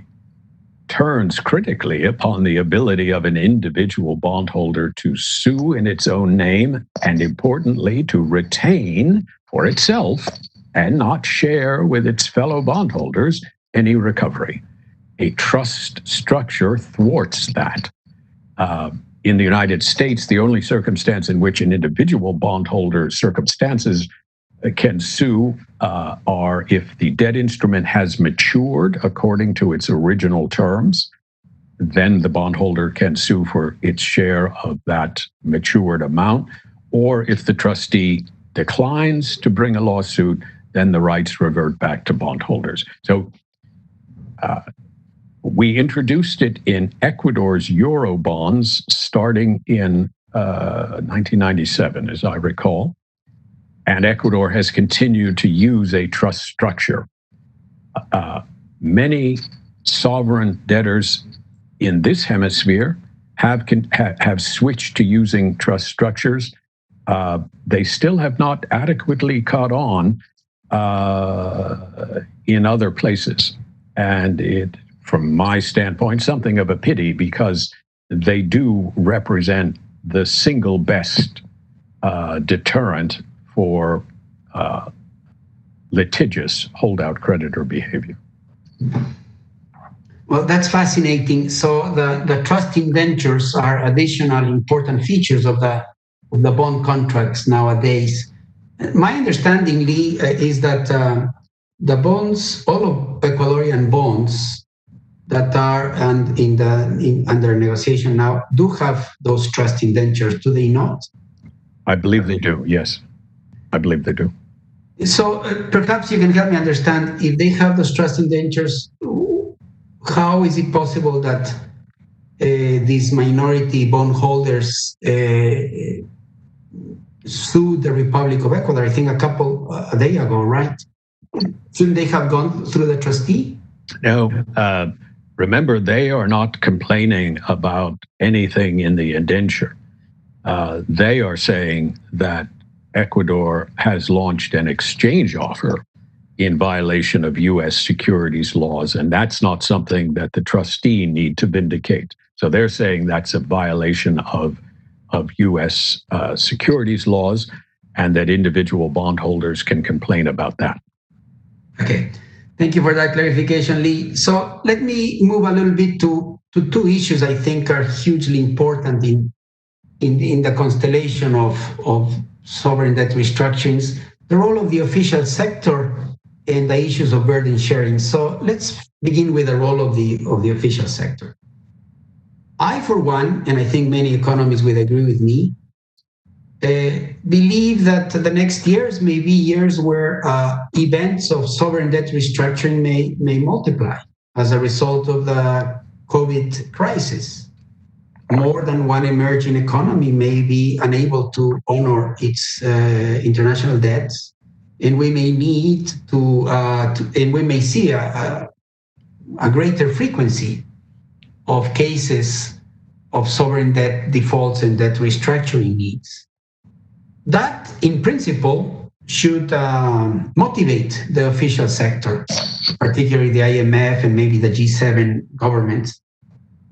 turns critically upon the ability of an individual bondholder to sue in its own name, and importantly, to retain for itself and not share with its fellow bondholders any recovery. A trust structure thwarts that. In the United States, the only circumstance in which an individual bondholder's circumstances can sue are if the debt instrument has matured according to its original terms. Then the bondholder can sue for its share of that matured amount. Or if the trustee declines to bring a lawsuit, then the rights revert back to bondholders. So we introduced it in Ecuador's Euro bonds starting in 1997, as I recall. And Ecuador has continued to use a trust structure. Many sovereign debtors in this hemisphere have switched to using trust structures. They still have not adequately caught on in other places. And it, from my standpoint, something of a pity, because they do represent the single best deterrent for litigious holdout creditor behavior. Well, that's fascinating. So the trust indentures are additional important features of the bond contracts nowadays. My understanding, Lee, is that the bonds, all of Ecuadorian bonds that are under negotiation now, do have those trust indentures, do they not? I believe they do, yes. I believe they do. So perhaps you can help me understand, if they have those trust indentures, how is it possible that these minority bondholders sued the Republic of Ecuador, I think a day ago, right? Shouldn't they have gone through the trustee? No. Remember, they are not complaining about anything in the indenture. They are saying that Ecuador has launched an exchange offer in violation of U.S. securities laws, and that's not something that the trustee need to vindicate. So they're saying that's a violation of U.S. securities laws, and that individual bondholders can complain about that. Okay, thank you for that clarification, Lee. So let me move a little bit to two issues I think are hugely important in the constellation of sovereign debt restructurings: the role of the official sector and the issues of burden sharing. So let's begin with the role of the official sector. I, for one, and I think many economists would agree with me, believe that the next years may be years where events of sovereign debt restructuring may multiply as a result of the COVID crisis. More than one emerging economy may be unable to honor its international debts, and we may need and we may see a greater frequency of cases of sovereign debt defaults and debt restructuring needs. That, in principle, should motivate the official sector, particularly the IMF and maybe the G7 governments,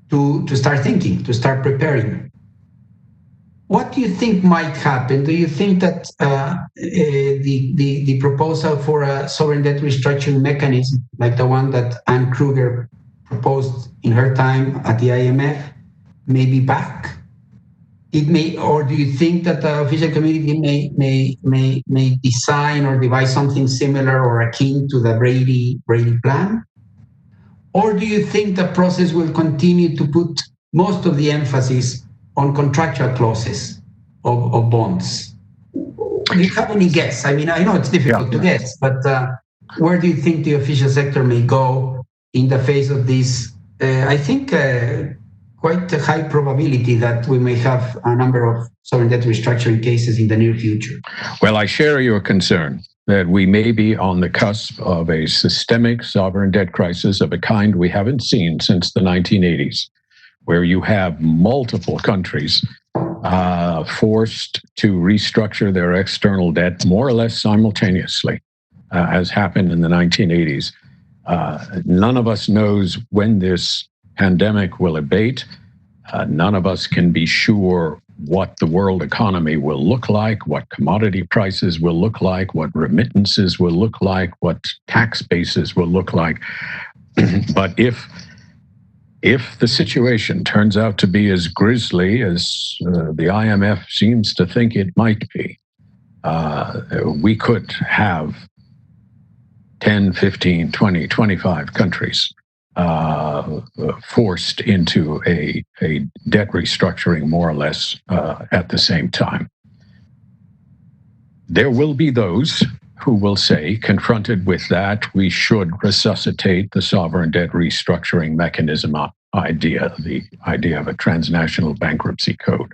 to start thinking, to start preparing. What do you think might happen? Do you think that the proposal for a sovereign debt restructuring mechanism, like the one that Anne Kruger proposed in her time at the IMF, may be back? It may, or do you think that the official committee may design or devise something similar or akin to the Brady plan? Or do you think the process will continue to put most of the emphasis on contractual clauses, of bonds. Do you have any guess? I mean, I know it's difficult to guess, but where do you think the official sector may go in the face of this? I think quite a high probability that we may have a number of sovereign debt restructuring cases in the near future. Well, I share your concern that we may be on the cusp of a systemic sovereign debt crisis of a kind we haven't seen since the 1980s, where you have multiple countries forced to restructure their external debt more or less simultaneously, as happened in the 1980s. None of us knows when this pandemic will abate. None of us can be sure what the world economy will look like, what commodity prices will look like, what remittances will look like, what tax bases will look like. But if the situation turns out to be as grisly as the IMF seems to think it might be, we could have 10, 15, 20, 25 countries forced into a debt restructuring more or less at the same time. There will be those who will say, confronted with that, we should resuscitate the sovereign debt restructuring mechanism idea, the idea of a transnational bankruptcy code.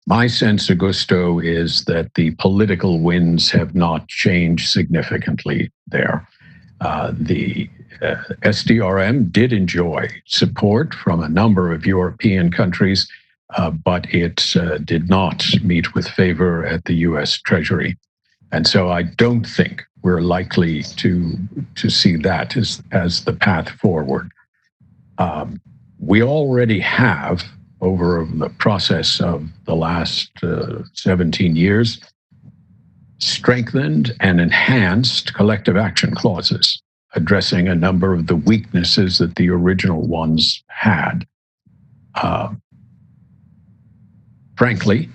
My sense, Augusto, is that the political winds have not changed significantly there. The SDRM did enjoy support from a number of European countries, but it did not meet with favor at the US Treasury. And so I don't think we're likely to see that as the path forward. We already have, over the process of the last 17 years, strengthened and enhanced collective action clauses, addressing a number of the weaknesses that the original ones had. Frankly,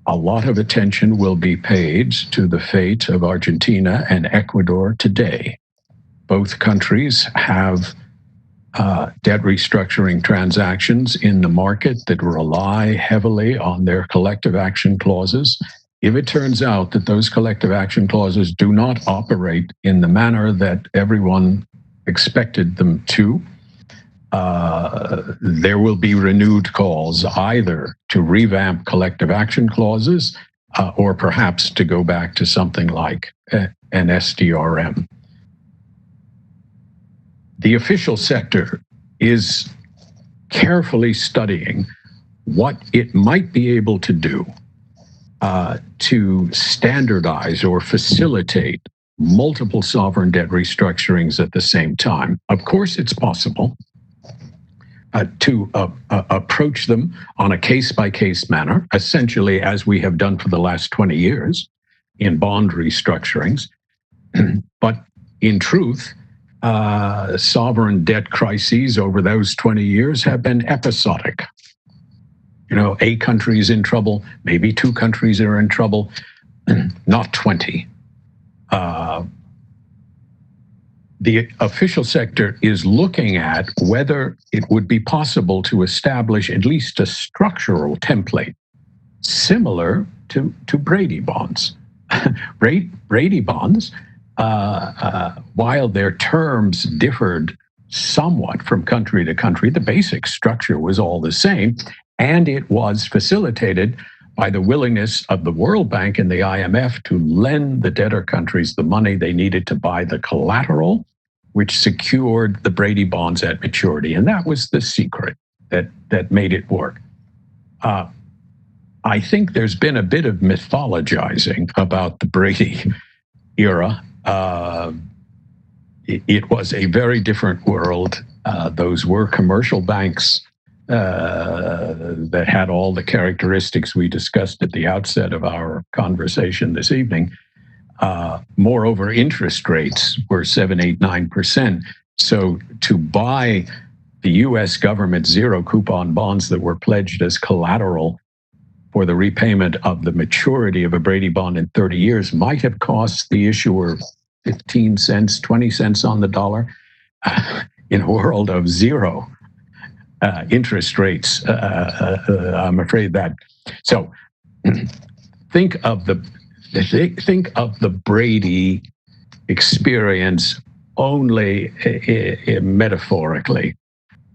a lot of attention will be paid to the fate of Argentina and Ecuador today. Both countries have debt restructuring transactions in the market that rely heavily on their collective action clauses. If it turns out that those collective action clauses do not operate in the manner that everyone expected them to, there will be renewed calls either to revamp collective action clauses or perhaps to go back to something like an SDRM. The official sector is carefully studying what it might be able to do to standardize or facilitate multiple sovereign debt restructurings at the same time. Of course, it's possible to approach them on a case-by-case manner, essentially as we have done for the last 20 years in bond restructurings. But in truth, sovereign debt crises over those 20 years have been episodic. You know, a country is in trouble, maybe two countries are in trouble, not 20. The official sector is looking at whether it would be possible to establish at least a structural template similar to Brady bonds. Brady bonds, while their terms differed somewhat from country to country, the basic structure was all the same, and it was facilitated by the willingness of the World Bank and the IMF to lend the debtor countries the money they needed to buy the collateral, which secured the Brady bonds at maturity. And that was the secret that made it work. I think there's been a bit of mythologizing about the Brady era. It was a very different world. Those were commercial banks that had all the characteristics we discussed at the outset of our conversation this evening. Moreover, interest rates were 7, 8, 9%. So to buy the US government zero coupon bonds that were pledged as collateral for the repayment of the maturity of a Brady bond in 30 years might have cost the issuer 15 cents, 20 cents on the dollar. In a world of zero interest rates, I'm afraid that So think of the Brady experience only metaphorically.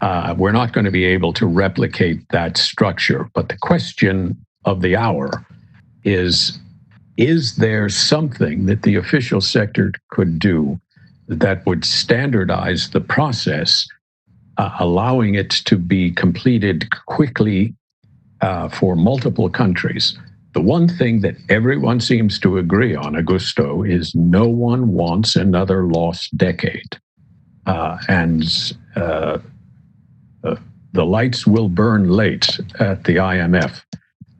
We're not going to be able to replicate that structure. But the question of the hour is there something that the official sector could do that would standardize the process, allowing it to be completed quickly for multiple countries? The one thing that everyone seems to agree on, Augusto, is no one wants another lost decade. The lights will burn late at the IMF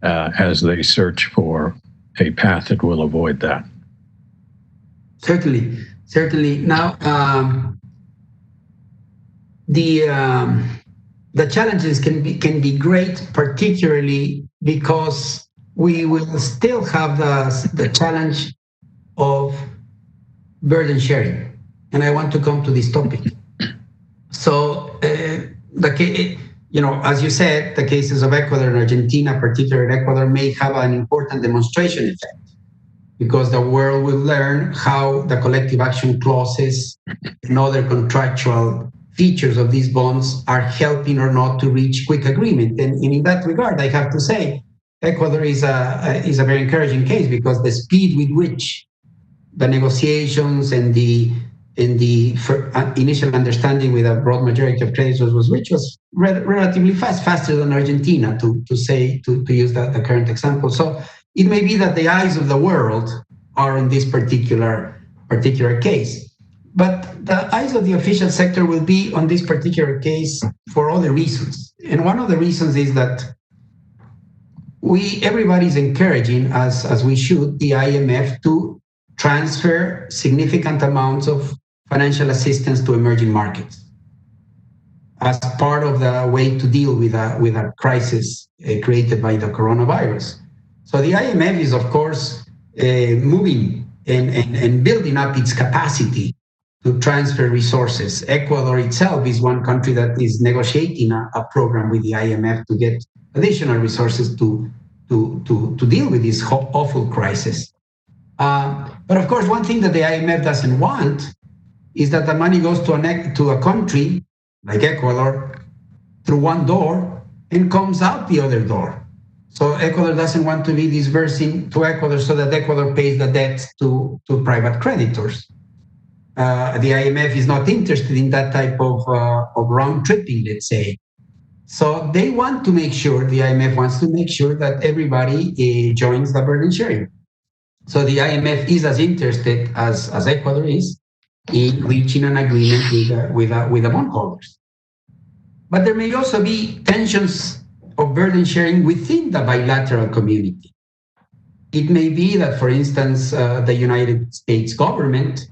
as they search for a path that will avoid that. Certainly. Now, the challenges can be great, particularly because we will still have the challenge of burden sharing, and I want to come to this topic. So, as you said, the cases of Ecuador and Argentina, particularly Ecuador, may have an important demonstration effect, because the world will learn how the collective action clauses and other contractual features of these bonds are helping or not to reach quick agreement. And in that regard, I have to say, Ecuador is a very encouraging case, because the speed with which the negotiations and the initial understanding with a broad majority of creditors was reached was relatively faster than Argentina, to use the current example. So it may be that the eyes of the world are on this particular case, but the eyes of the official sector will be on this particular case for other reasons. And one of the reasons is that everybody's encouraging, as we should, the IMF to transfer significant amounts of financial assistance to emerging markets as part of the way to deal with a crisis created by the coronavirus. So the IMF is, of course, moving and building up its capacity to transfer resources. Ecuador itself is one country that is negotiating a program with the IMF to get additional resources to deal with this awful crisis. But of course, one thing that the IMF doesn't want is that the money goes to a country like Ecuador through one door and comes out the other door. So Ecuador doesn't want to be disbursing to Ecuador so that Ecuador pays the debt to private creditors. The IMF is not interested in that type of round tripping, let's say. So they want to make sure, the IMF wants to make sure that everybody joins the burden sharing. So the IMF is as interested as Ecuador is in reaching an agreement with the bondholders. But there may also be tensions of burden sharing within the bilateral community. It may be that, for instance, the United States government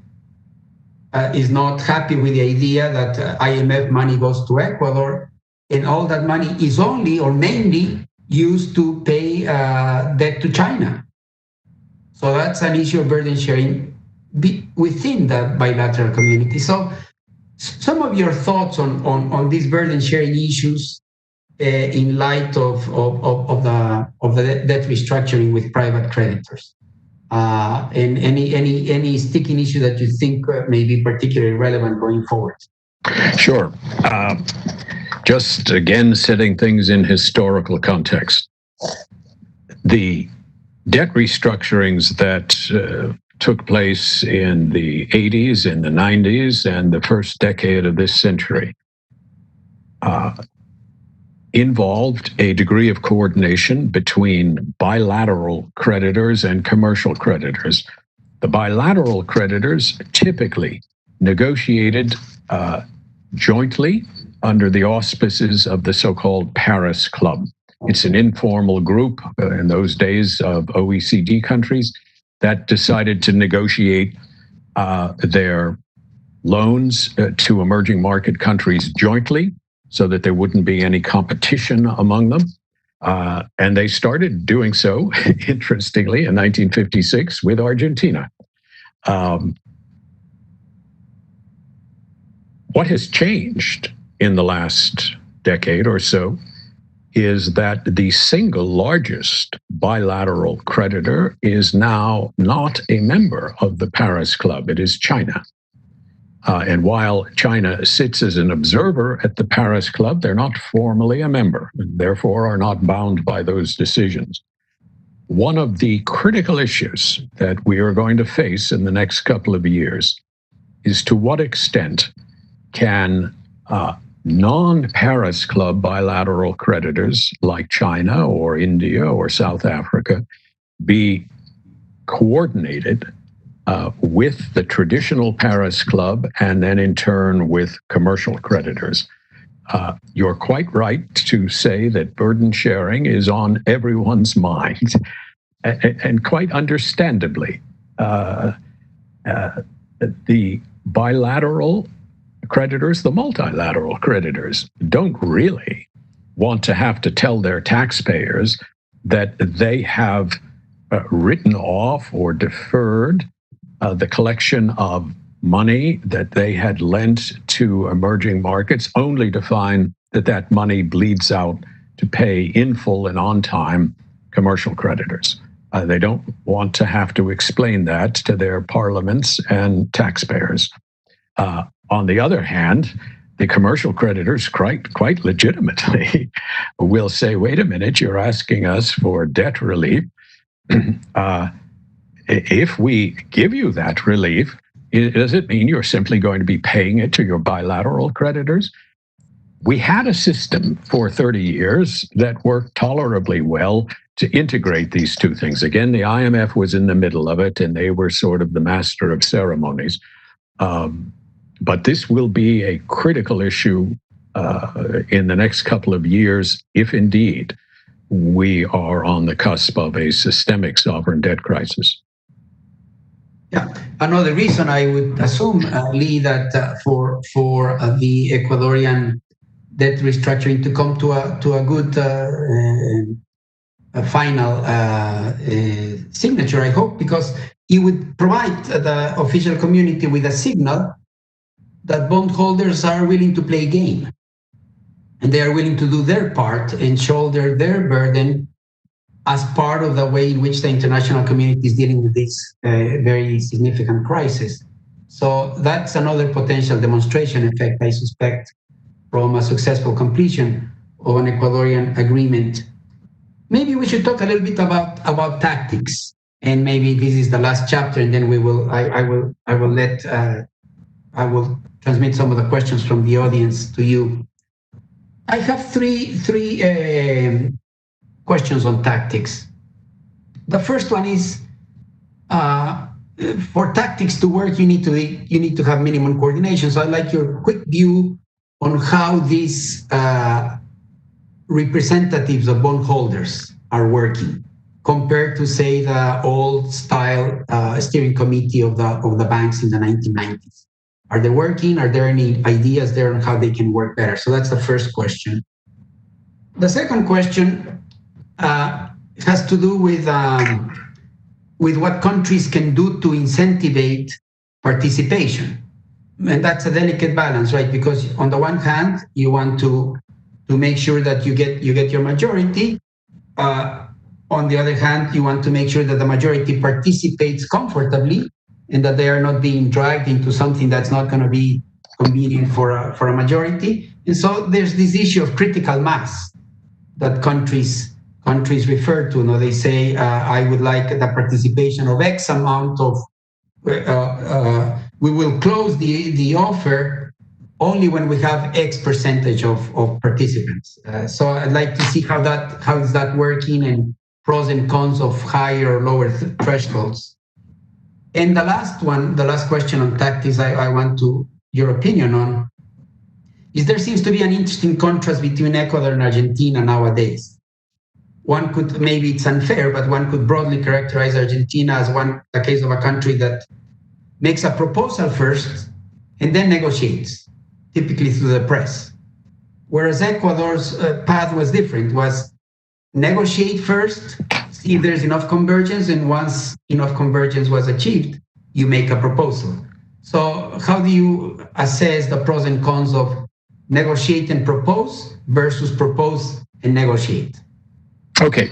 is not happy with the idea that IMF money goes to Ecuador, and all that money is only or mainly used to pay debt to China. So that's an issue of burden sharing within the bilateral community. So some of your thoughts on these burden sharing issues in light of the debt restructuring with private creditors, and any sticking issue that you think may be particularly relevant going forward. Sure. Just again, setting things in historical context. The debt restructurings that took place in the 80s, in the 90s, and the first decade of this century involved a degree of coordination between bilateral creditors and commercial creditors. The bilateral creditors typically negotiated jointly under the auspices of the so-called Paris Club. It's an informal group in those days of OECD countries that decided to negotiate their loans to emerging market countries jointly so that there wouldn't be any competition among them. And they started doing so, interestingly, in 1956 with Argentina. What has changed in the last decade or so is that the single largest bilateral creditor is now not a member of the Paris Club. It is China. And while China sits as an observer at the Paris Club, they're not formally a member, and therefore are not bound by those decisions. One of the critical issues that we are going to face in the next couple of years is to what extent can non-Paris Club bilateral creditors like China or India or South Africa be coordinated with the traditional Paris Club and then in turn with commercial creditors. You're quite right to say that burden sharing is on everyone's mind, and quite understandably. The bilateral creditors, the multilateral creditors, don't really want to have to tell their taxpayers that they have written off or deferred the collection of money that they had lent to emerging markets, only to find that that money bleeds out to pay in full and on time commercial creditors. They don't want to have to explain that to their parliaments and taxpayers. On the other hand, the commercial creditors quite legitimately will say, wait a minute, you're asking us for debt relief. If we give you that relief, does it mean you're simply going to be paying it to your bilateral creditors? We had a system for 30 years that worked tolerably well to integrate these two things. Again, the IMF was in the middle of it, and they were sort of the master of ceremonies. But this will be a critical issue in the next couple of years, if indeed we are on the cusp of a systemic sovereign debt crisis. Yeah, another reason I would assume, Lee, that for the Ecuadorian debt restructuring to come to a good final signature, I hope, because it would provide the official community with a signal that bondholders are willing to play a game, and they are willing to do their part and shoulder their burden as part of the way in which the international community is dealing with this very significant crisis. So that's another potential demonstration effect, I suspect, from a successful completion of an Ecuadorian agreement. Maybe we should talk a little bit about tactics, and maybe this is the last chapter, and then I will transmit some of the questions from the audience to you. I have three questions on tactics. The first one is, for tactics to work, you need to have minimum coordination. So I'd like your quick view on how these representatives of bondholders are working compared to, say, the old style steering committee of the banks in the 1990s. Are they working? Are there any ideas there on how they can work better? So that's the first question. The second question has to do with what countries can do to incentivize participation. And that's a delicate balance, right? Because on the one hand, you want to make sure that you get your majority. On the other hand, you want to make sure that the majority participates comfortably and that they are not being dragged into something that's not going to be convenient for a majority. And so there's this issue of critical mass that countries refer to. They say, I would like the participation of X amount of, we will close the offer only when we have X percentage of participants. So I'd like to see how is that working, and pros and cons of higher or lower thresholds. And the last question on tactics I want your opinion on is, there seems to be an interesting contrast between Ecuador and Argentina nowadays. One could, maybe it's unfair, but one could broadly characterize Argentina as a case of a country that makes a proposal first and then negotiates, typically through the press. Whereas Ecuador's path was different, was negotiate first, see if there's enough convergence, and once enough convergence was achieved, you make a proposal. So how do you assess the pros and cons of negotiate and propose versus propose and negotiate. Okay,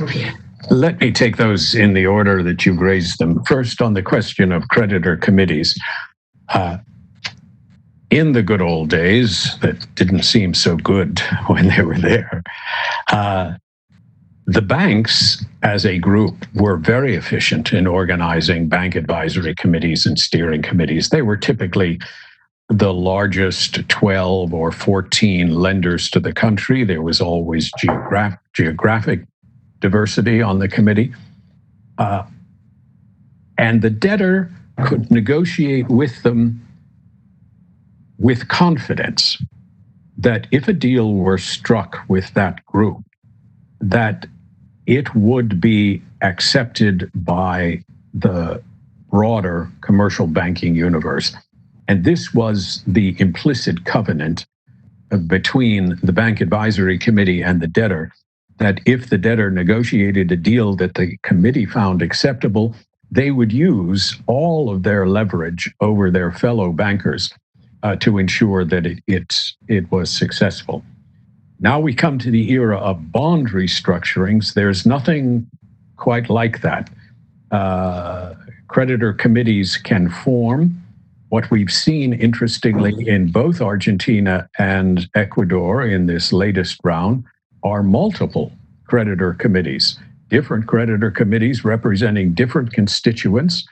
let me take those in the order that you've raised them. First, on the question of creditor committees. In the good old days that didn't seem so good when they were there, the banks as a group were very efficient in organizing bank advisory committees and steering committees. They were typically the largest 12 or 14 lenders to the country. There was always geographic diversity on the committee. And the debtor could negotiate with them with confidence that if a deal were struck with that group, that it would be accepted by the broader commercial banking universe. And this was the implicit covenant between the Bank Advisory Committee and the debtor, that if the debtor negotiated a deal that the committee found acceptable, they would use all of their leverage over their fellow bankers to ensure that it was successful. Now we come to the era of bond restructurings. There's nothing quite like that. Creditor committees can form. What we've seen, interestingly, in both Argentina and Ecuador in this latest round are multiple creditor committees, different creditor committees representing different constituents,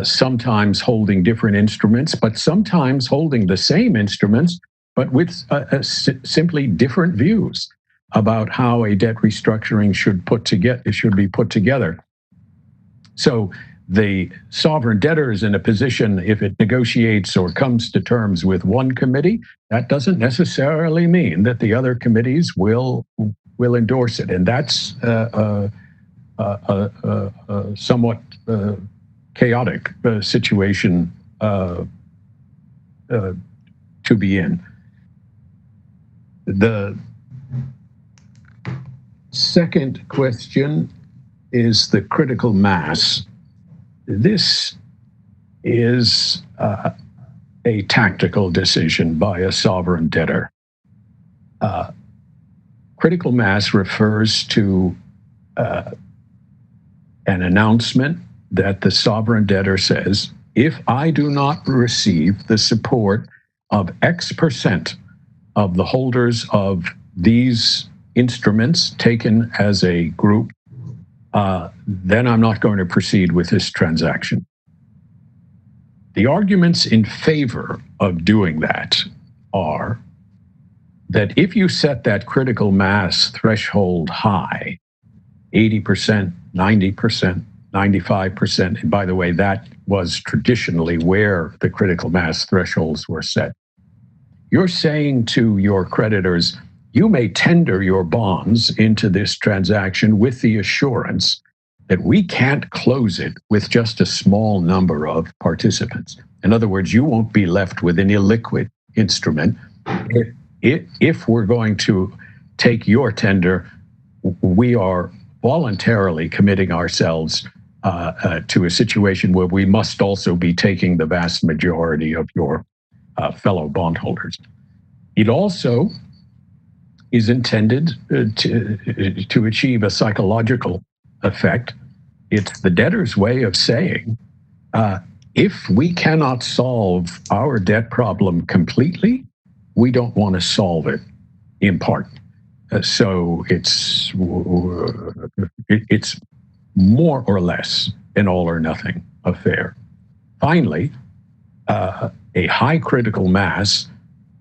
sometimes holding different instruments, but sometimes holding the same instruments, but with simply different views about how a debt restructuring should be put together. So the sovereign debtor is in a position, if it negotiates or comes to terms with one committee, that doesn't necessarily mean that the other committees will endorse it. And that's somewhat chaotic situation to be in. The second question is the critical mass. This is a tactical decision by a sovereign debtor. Critical mass refers to an announcement that the sovereign debtor says, if I do not receive the support of X percent of the holders of these instruments taken as a group, then I'm not going to proceed with this transaction. The arguments in favor of doing that are that if you set that critical mass threshold high, 80%, 90%, 95%, and by the way, that was traditionally where the critical mass thresholds were set. You're saying to your creditors, you may tender your bonds into this transaction with the assurance that we can't close it with just a small number of participants. In other words, you won't be left with an illiquid instrument. If we're going to take your tender, we are voluntarily committing ourselves to a situation where we must also be taking the vast majority of your fellow bondholders. It also is intended to achieve a psychological effect. It's the debtor's way of saying, if we cannot solve our debt problem completely, we don't want to solve it in part. So it's more or less an all or nothing affair. Finally, a high critical mass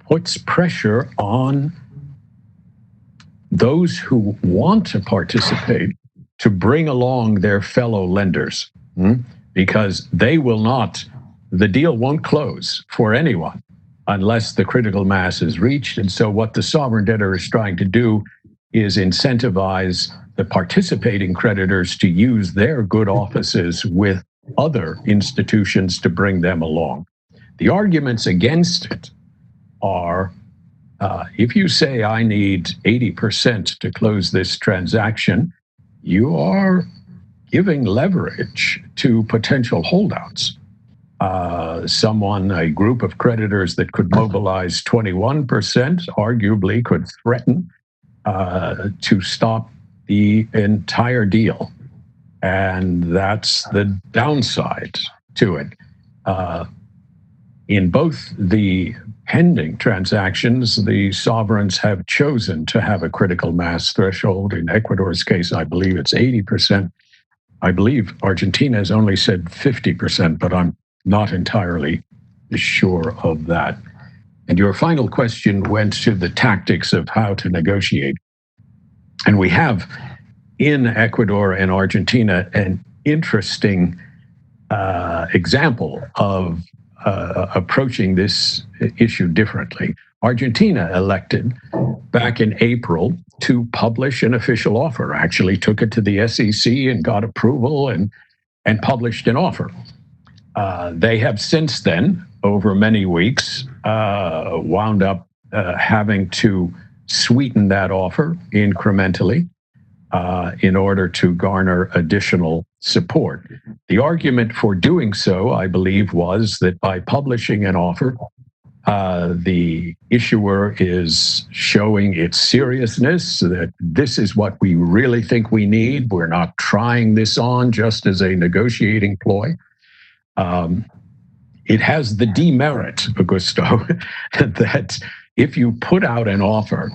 puts pressure on those who want to participate to bring along their fellow lenders, because the deal won't close for anyone unless the critical mass is reached. And so what the sovereign debtor is trying to do is incentivize the participating creditors to use their good offices with other institutions to bring them along. The arguments against it are, if you say I need 80% to close this transaction, you are giving leverage to potential holdouts. A group of creditors that could mobilize 21% arguably could threaten to stop the entire deal. And that's the downside to it. In both the pending transactions, the sovereigns have chosen to have a critical mass threshold. In Ecuador's case, I believe it's 80%. I believe Argentina has only said 50%, but I'm not entirely sure of that. And your final question went to the tactics of how to negotiate. And we have in Ecuador and Argentina an interesting example of approaching this issue differently. Argentina elected back in April to publish an official offer, actually took it to the SEC and got approval and published an offer. They have since then, over many weeks, wound up having to sweeten that offer incrementally in order to garner additional support. The argument for doing so, I believe, was that by publishing an offer, the issuer is showing its seriousness, that this is what we really think we need. We're not trying this on just as a negotiating ploy. It has the demerit, Augusto, that if you put out an offer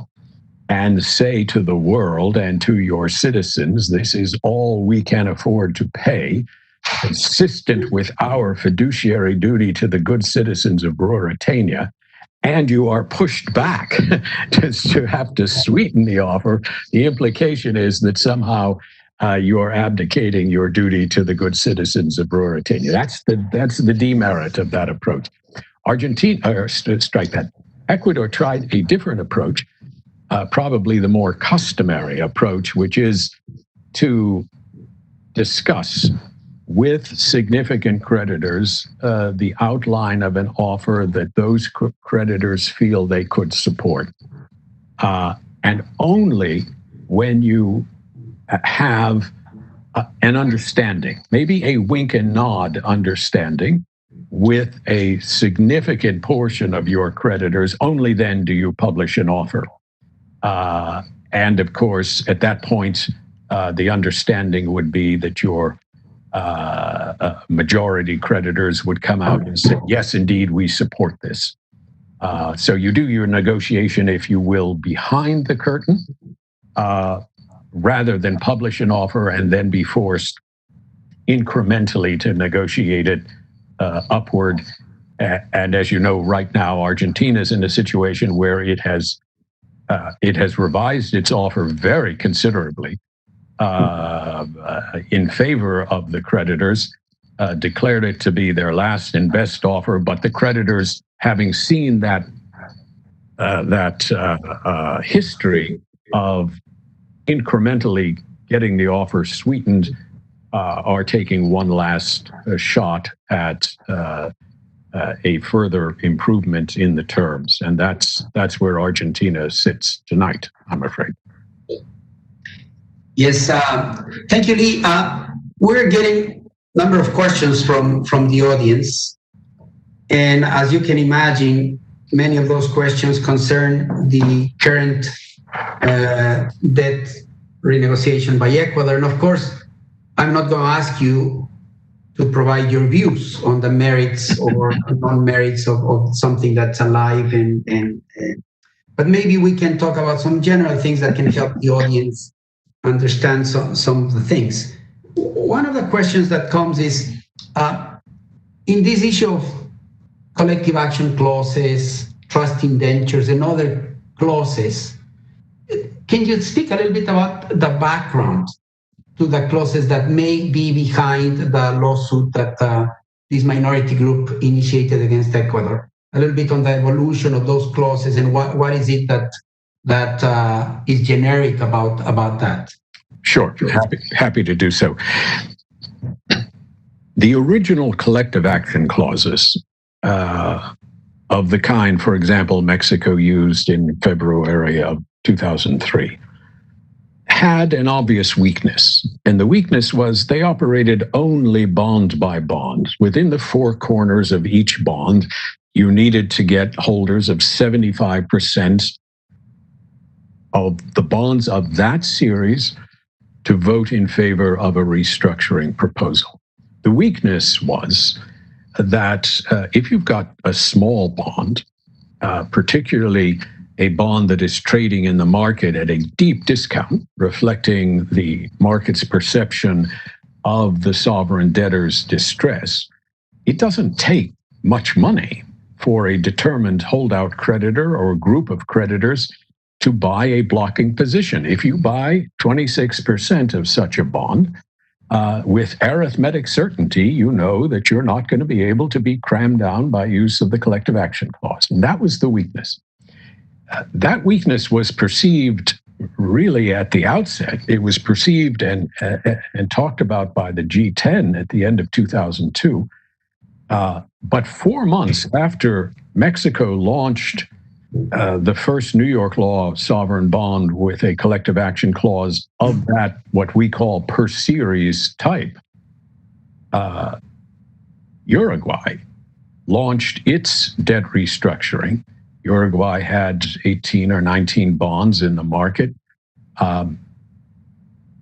and say to the world and to your citizens, this is all we can afford to pay, consistent with our fiduciary duty to the good citizens of Ruritania, and you are pushed back to have to sweeten the offer, the implication is that somehow you are abdicating your duty to the good citizens of Ruritania. That's the demerit of that approach. Strike that. Ecuador tried a different approach, probably the more customary approach, which is to discuss with significant creditors the outline of an offer that those creditors feel they could support. And only when you have an understanding, maybe a wink and nod understanding with a significant portion of your creditors, only then do you publish an offer. And of course, at that point, the understanding would be that your majority creditors would come out and say, yes, indeed, we support this. So you do your negotiation, if you will, behind the curtain, rather than publish an offer and then be forced incrementally to negotiate it upward. And as you know, right now, Argentina is in a situation where it has revised its offer very considerably in favor of the creditors, declared it to be their last and best offer. But the creditors, having seen that history of incrementally getting the offer sweetened, are taking one last shot at a further improvement in the terms, and that's where Argentina sits tonight, I'm afraid. Yes, thank you, Lee. We're getting a number of questions from the audience, and as you can imagine, many of those questions concern the current debt renegotiation by Ecuador, and of course, I'm not going to ask you to provide your views on the merits or non-merits of something that's alive, but maybe we can talk about some general things that can help the audience understand some of the things. One of the questions that comes is, in this issue of collective action clauses, trust indentures, and other clauses, can you speak a little bit about the background to the clauses that may be behind the lawsuit that this minority group initiated against Ecuador? A little bit on the evolution of those clauses and what is it that is generic about that? Sure, happy to do so. The original collective action clauses of the kind, for example, Mexico used in February of 2003, had an obvious weakness. And the weakness was they operated only bond by bond. Within the four corners of each bond, you needed to get holders of 75% of the bonds of that series to vote in favor of a restructuring proposal. The weakness was that if you've got a small bond, particularly a bond that is trading in the market at a deep discount, reflecting the market's perception of the sovereign debtor's distress, it doesn't take much money for a determined holdout creditor or a group of creditors to buy a blocking position. If you buy 26% of such a bond, with arithmetic certainty, you know that you're not going to be able to be crammed down by use of the collective action clause. And that was the weakness. That weakness was perceived really at the outset. It was perceived and talked about by the G10 at the end of 2002. But 4 months after Mexico launched the first New York law sovereign bond with a collective action clause of that, what we call per series type, Uruguay launched its debt restructuring. Uruguay had 18 or 19 bonds in the market, and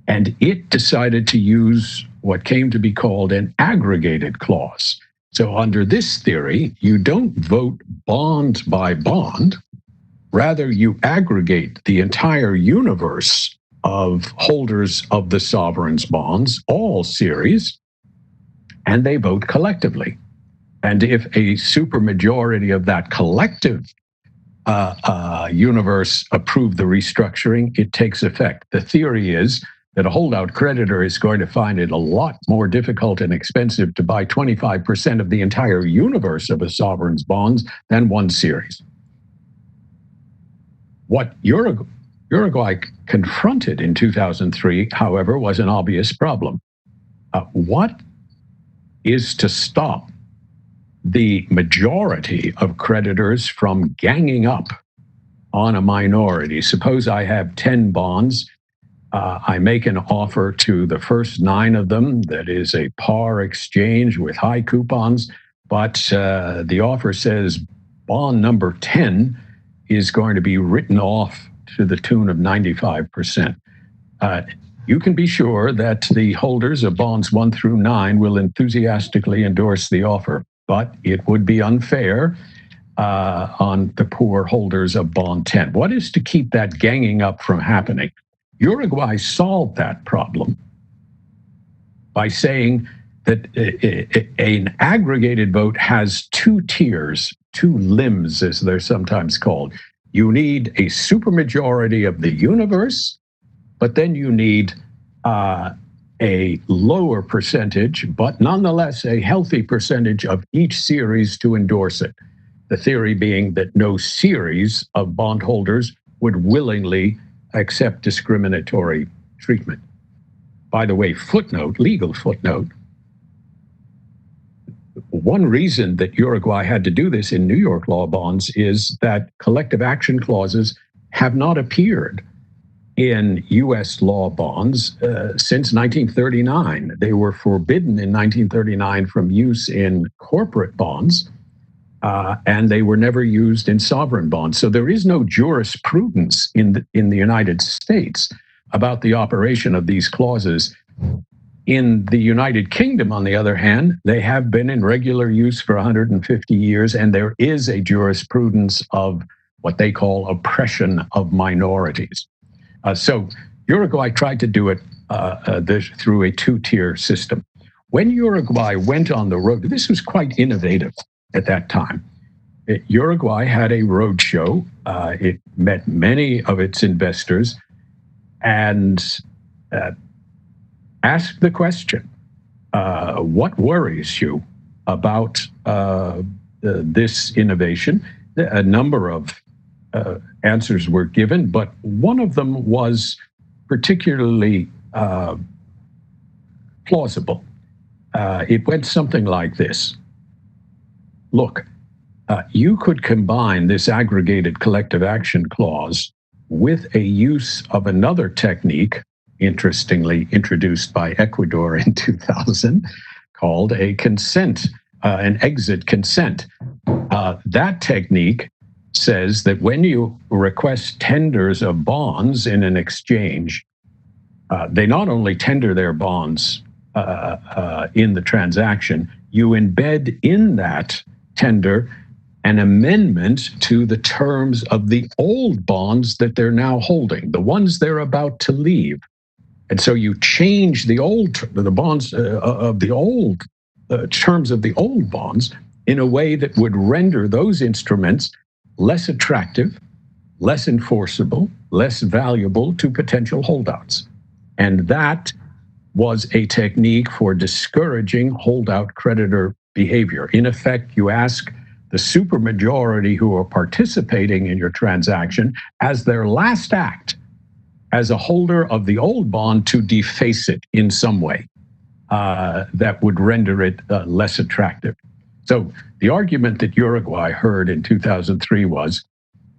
it decided to use what came to be called an aggregated clause. So under this theory, you don't vote bond by bond. Rather, you aggregate the entire universe of holders of the sovereign's bonds, all series, and they vote collectively. And if a supermajority of that collective universe approve the restructuring, it takes effect. The theory is that a holdout creditor is going to find it a lot more difficult and expensive to buy 25% of the entire universe of a sovereign's bonds than one series. What Uruguay confronted in 2003, however, was an obvious problem. What is to stop the majority of creditors from ganging up on a minority? Suppose I have 10 bonds. I make an offer to the first 9 of them that is a par exchange with high coupons, but the offer says bond number 10 is going to be written off to the tune of 95%. You can be sure that the holders of bonds 1 through 9 will enthusiastically endorse the offer, but it would be unfair on the poor holders of bond 10. What is to keep that ganging up from happening? Uruguay solved that problem by saying that an aggregated vote has 2 tiers, 2 limbs, as they're sometimes called. You need a supermajority of the universe, but then you need a lower percentage, but nonetheless a healthy percentage of each series to endorse it. The theory being that no series of bondholders would willingly accept discriminatory treatment. By the way, legal footnote, one reason that Uruguay had to do this in New York law bonds is that collective action clauses have not appeared in U.S. law bonds since 1939. They were forbidden in 1939 from use in corporate bonds, and they were never used in sovereign bonds. So there is no jurisprudence in the United States about the operation of these clauses. In the United Kingdom, on the other hand, they have been in regular use for 150 years, and there is a jurisprudence of what they call oppression of minorities. So Uruguay tried to do it through a 2-tier system. When Uruguay went on the road, this was quite innovative at that time. Uruguay had a roadshow. It met many of its investors and asked the question, what worries you about this innovation? A number of answers were given, but one of them was particularly plausible. It went something like this. Look, you could combine this aggregated collective action clause with a use of another technique, interestingly introduced by Ecuador in 2000, called an exit consent. That technique says that when you request tenders of bonds in an exchange, they not only tender their bonds in the transaction, you embed in that tender an amendment to the terms of the old bonds that they're now holding, the ones they're about to leave. And so you change the bonds of the old terms of the old bonds in a way that would render those instruments less attractive, less enforceable, less valuable to potential holdouts. And that was a technique for discouraging holdout creditor behavior. In effect, you ask the supermajority who are participating in your transaction as their last act as a holder of the old bond to deface it in some way that would render it less attractive. So the argument that Uruguay heard in 2003 was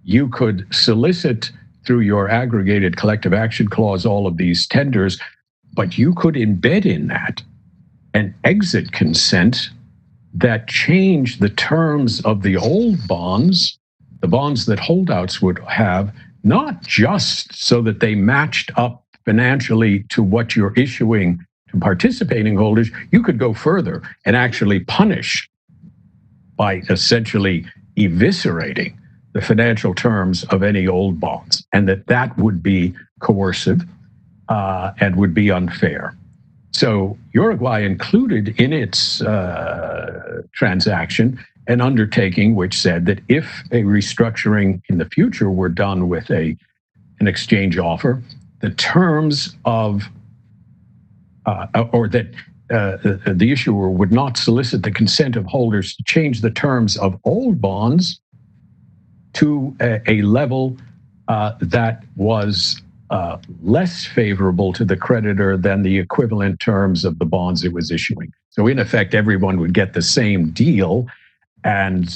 you could solicit through your aggregated collective action clause all of these tenders, but you could embed in that an exit consent that changed the terms of the old bonds, the bonds that holdouts would have, not just so that they matched up financially to what you're issuing to participating holders. You could go further and actually punish by essentially eviscerating the financial terms of any old bonds, and that would be coercive and would be unfair. So Uruguay included in its transaction an undertaking which said that if a restructuring in the future were done with an exchange offer, the terms of the issuer would not solicit the consent of holders to change the terms of old bonds to a level that was less favorable to the creditor than the equivalent terms of the bonds it was issuing. So in effect, everyone would get the same deal, and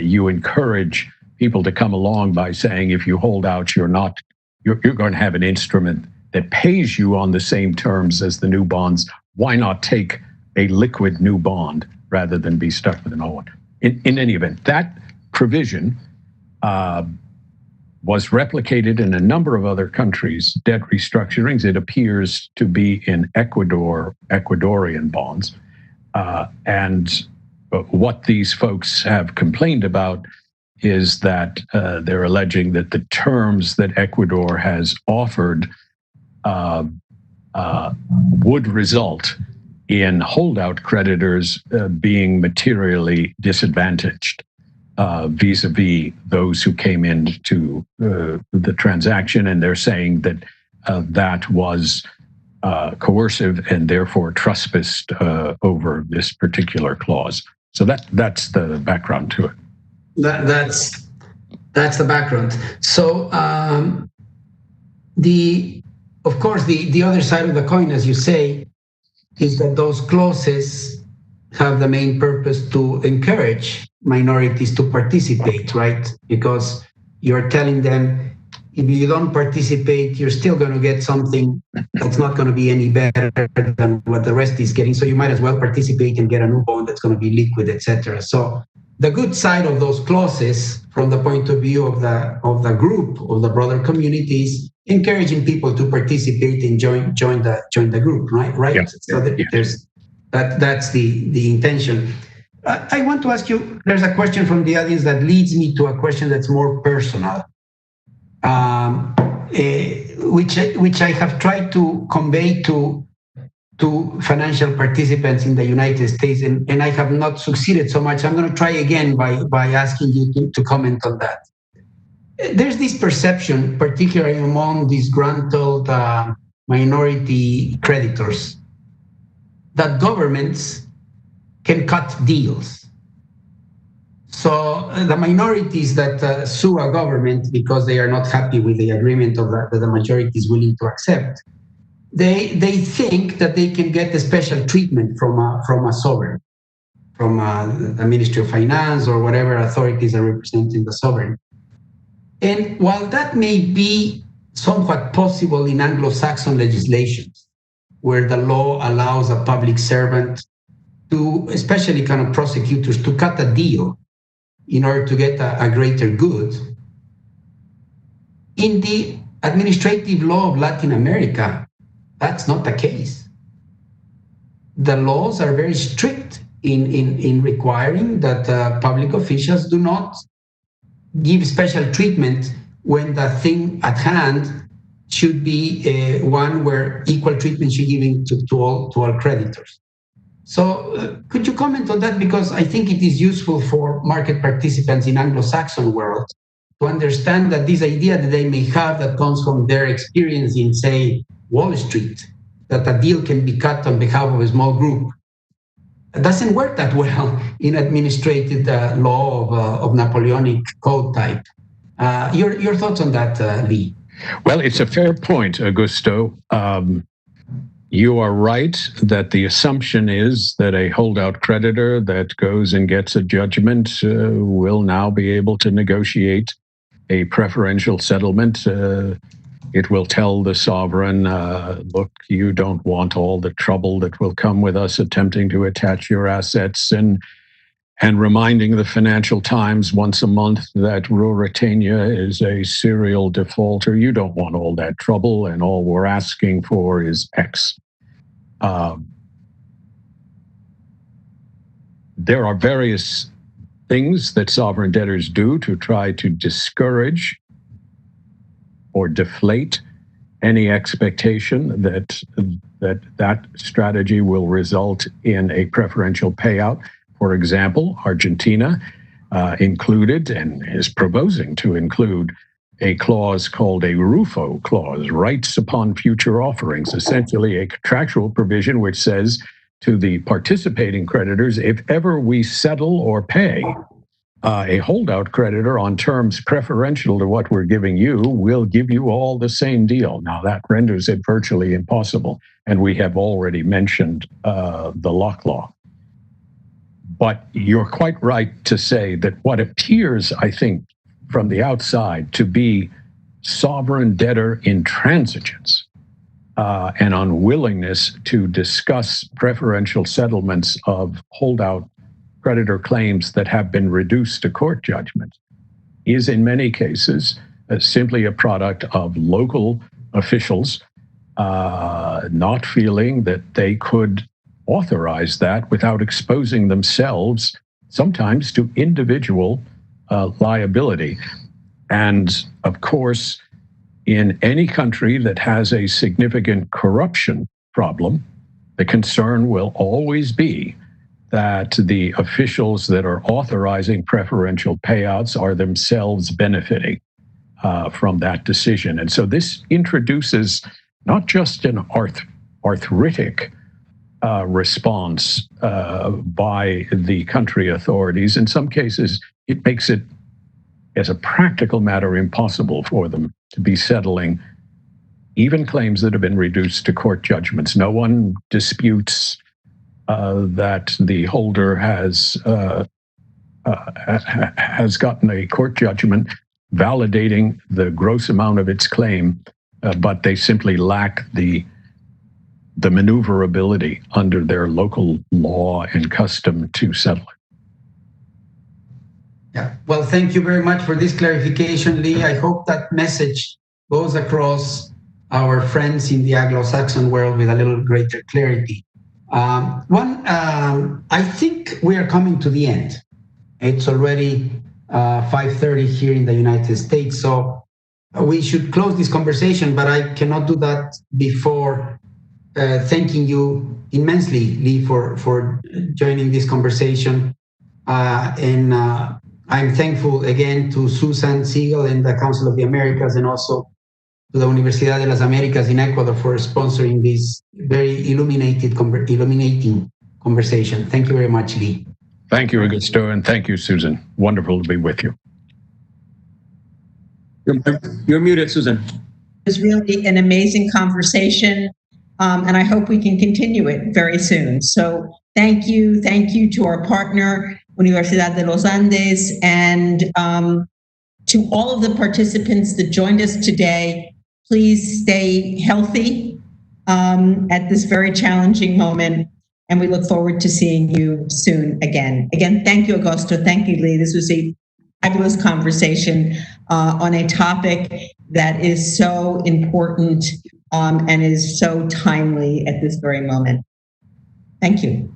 you encourage people to come along by saying, if you hold out, you're going to have an instrument that pays you on the same terms as the new bonds. Why not take a liquid new bond rather than be stuck with an old one? In any event, that provision was replicated in a number of other countries, debt restructurings. It appears to be in Ecuadorian bonds. And what these folks have complained about is that they're alleging that the terms that Ecuador has offered would result in holdout creditors being materially disadvantaged vis-a-vis those who came into the transaction, and they're saying that that was coercive and therefore trespassed over this particular clause. So that's the background to it. That's the background. So of course the other side of the coin, as you say, is that those clauses have the main purpose to encourage minorities to participate, right? Because you're telling them, if you don't participate, you're still going to get something that's not going to be any better than what the rest is getting. So you might as well participate and get a new bond that's going to be liquid, etc. So the good side of those clauses, from the point of view of the group, of the broader communities, encouraging people to participate and join the group, right? Yep. So that's the intention. I want to ask you, there's a question from the audience that leads me to a question that's more personal, which I have tried to convey to financial participants in the United States, and I have not succeeded so much. I'm going to try again by asking you to comment on that. There's this perception, particularly among disgruntled minority creditors, that governments can cut deals. So the minorities that sue a government because they are not happy with the agreement that the majority is willing to accept, they think that they can get a special treatment from a sovereign, from the Ministry of Finance or whatever authorities are representing the sovereign. And while that may be somewhat possible in Anglo-Saxon legislations, where the law allows a public servant to, especially kind of prosecutors, to cut a deal in order to get a greater good. In the administrative law of Latin America, that's not the case. The laws are very strict in requiring that public officials do not give special treatment when the thing at hand should be one where equal treatment should be given to all creditors. So could you comment on that? Because I think it is useful for market participants in Anglo-Saxon world to understand that this idea that they may have that comes from their experience in, say, Wall Street, that a deal can be cut on behalf of a small group, it doesn't work that well in administrative law of Napoleonic code type. Your thoughts on that, Lee? Well, it's a fair point, Augusto. You are right that the assumption is that a holdout creditor that goes and gets a judgment will now be able to negotiate a preferential settlement. It will tell the sovereign, look, you don't want all the trouble that will come with us attempting to attach your assets, and reminding the Financial Times once a month that Ruritania is a serial defaulter. You don't want all that trouble, and all we're asking for is X. There are various things that sovereign debtors do to try to discourage or deflate any expectation that strategy will result in a preferential payout. For example, Argentina included and is proposing to include a clause called a RUFO clause, rights upon future offerings, essentially a contractual provision which says to the participating creditors, if ever we settle or pay a holdout creditor on terms preferential to what we're giving you, we'll give you all the same deal. Now, that renders it virtually impossible, and we have already mentioned the lock law. But you're quite right to say that what appears, I think, from the outside to be sovereign debtor intransigence and unwillingness to discuss preferential settlements of holdout creditor claims that have been reduced to court judgment is in many cases simply a product of local officials not feeling that they could authorize that without exposing themselves sometimes to individual liability. And of course, in any country that has a significant corruption problem, the concern will always be that the officials that are authorizing preferential payouts are themselves benefiting from that decision. And so this introduces not just an arthritic response by the country authorities. In some cases, it makes it, as a practical matter, impossible for them to be settling even claims that have been reduced to court judgments. No one disputes that the holder has gotten a court judgment validating the gross amount of its claim, but they simply lack the maneuverability under their local law and custom to settle it. Yeah. Well, thank you very much for this clarification, Lee. I hope that message goes across our friends in the Anglo-Saxon world with a little greater clarity. I think we are coming to the end. It's already 5:30 here in the United States, so we should close this conversation, but I cannot do that before thanking you immensely, Lee, for joining this conversation. And I'm thankful again to Susan Segal and the Council of the Americas, and also to the Universidad de las Américas in Ecuador for sponsoring this very illuminating conversation. Thank you very much, Lee. Thank you, Augusto, and thank you, Susan. Wonderful to be with you. You're muted, Susan. It was really an amazing conversation, and I hope we can continue it very soon. So thank you to our partner, Universidad de los Andes, and to all of the participants that joined us today. Please stay healthy at this very challenging moment. And we look forward to seeing you soon again. Again, thank you, Augusto. Thank you, Lee. This was a fabulous conversation on a topic that is so important and is so timely at this very moment. Thank you.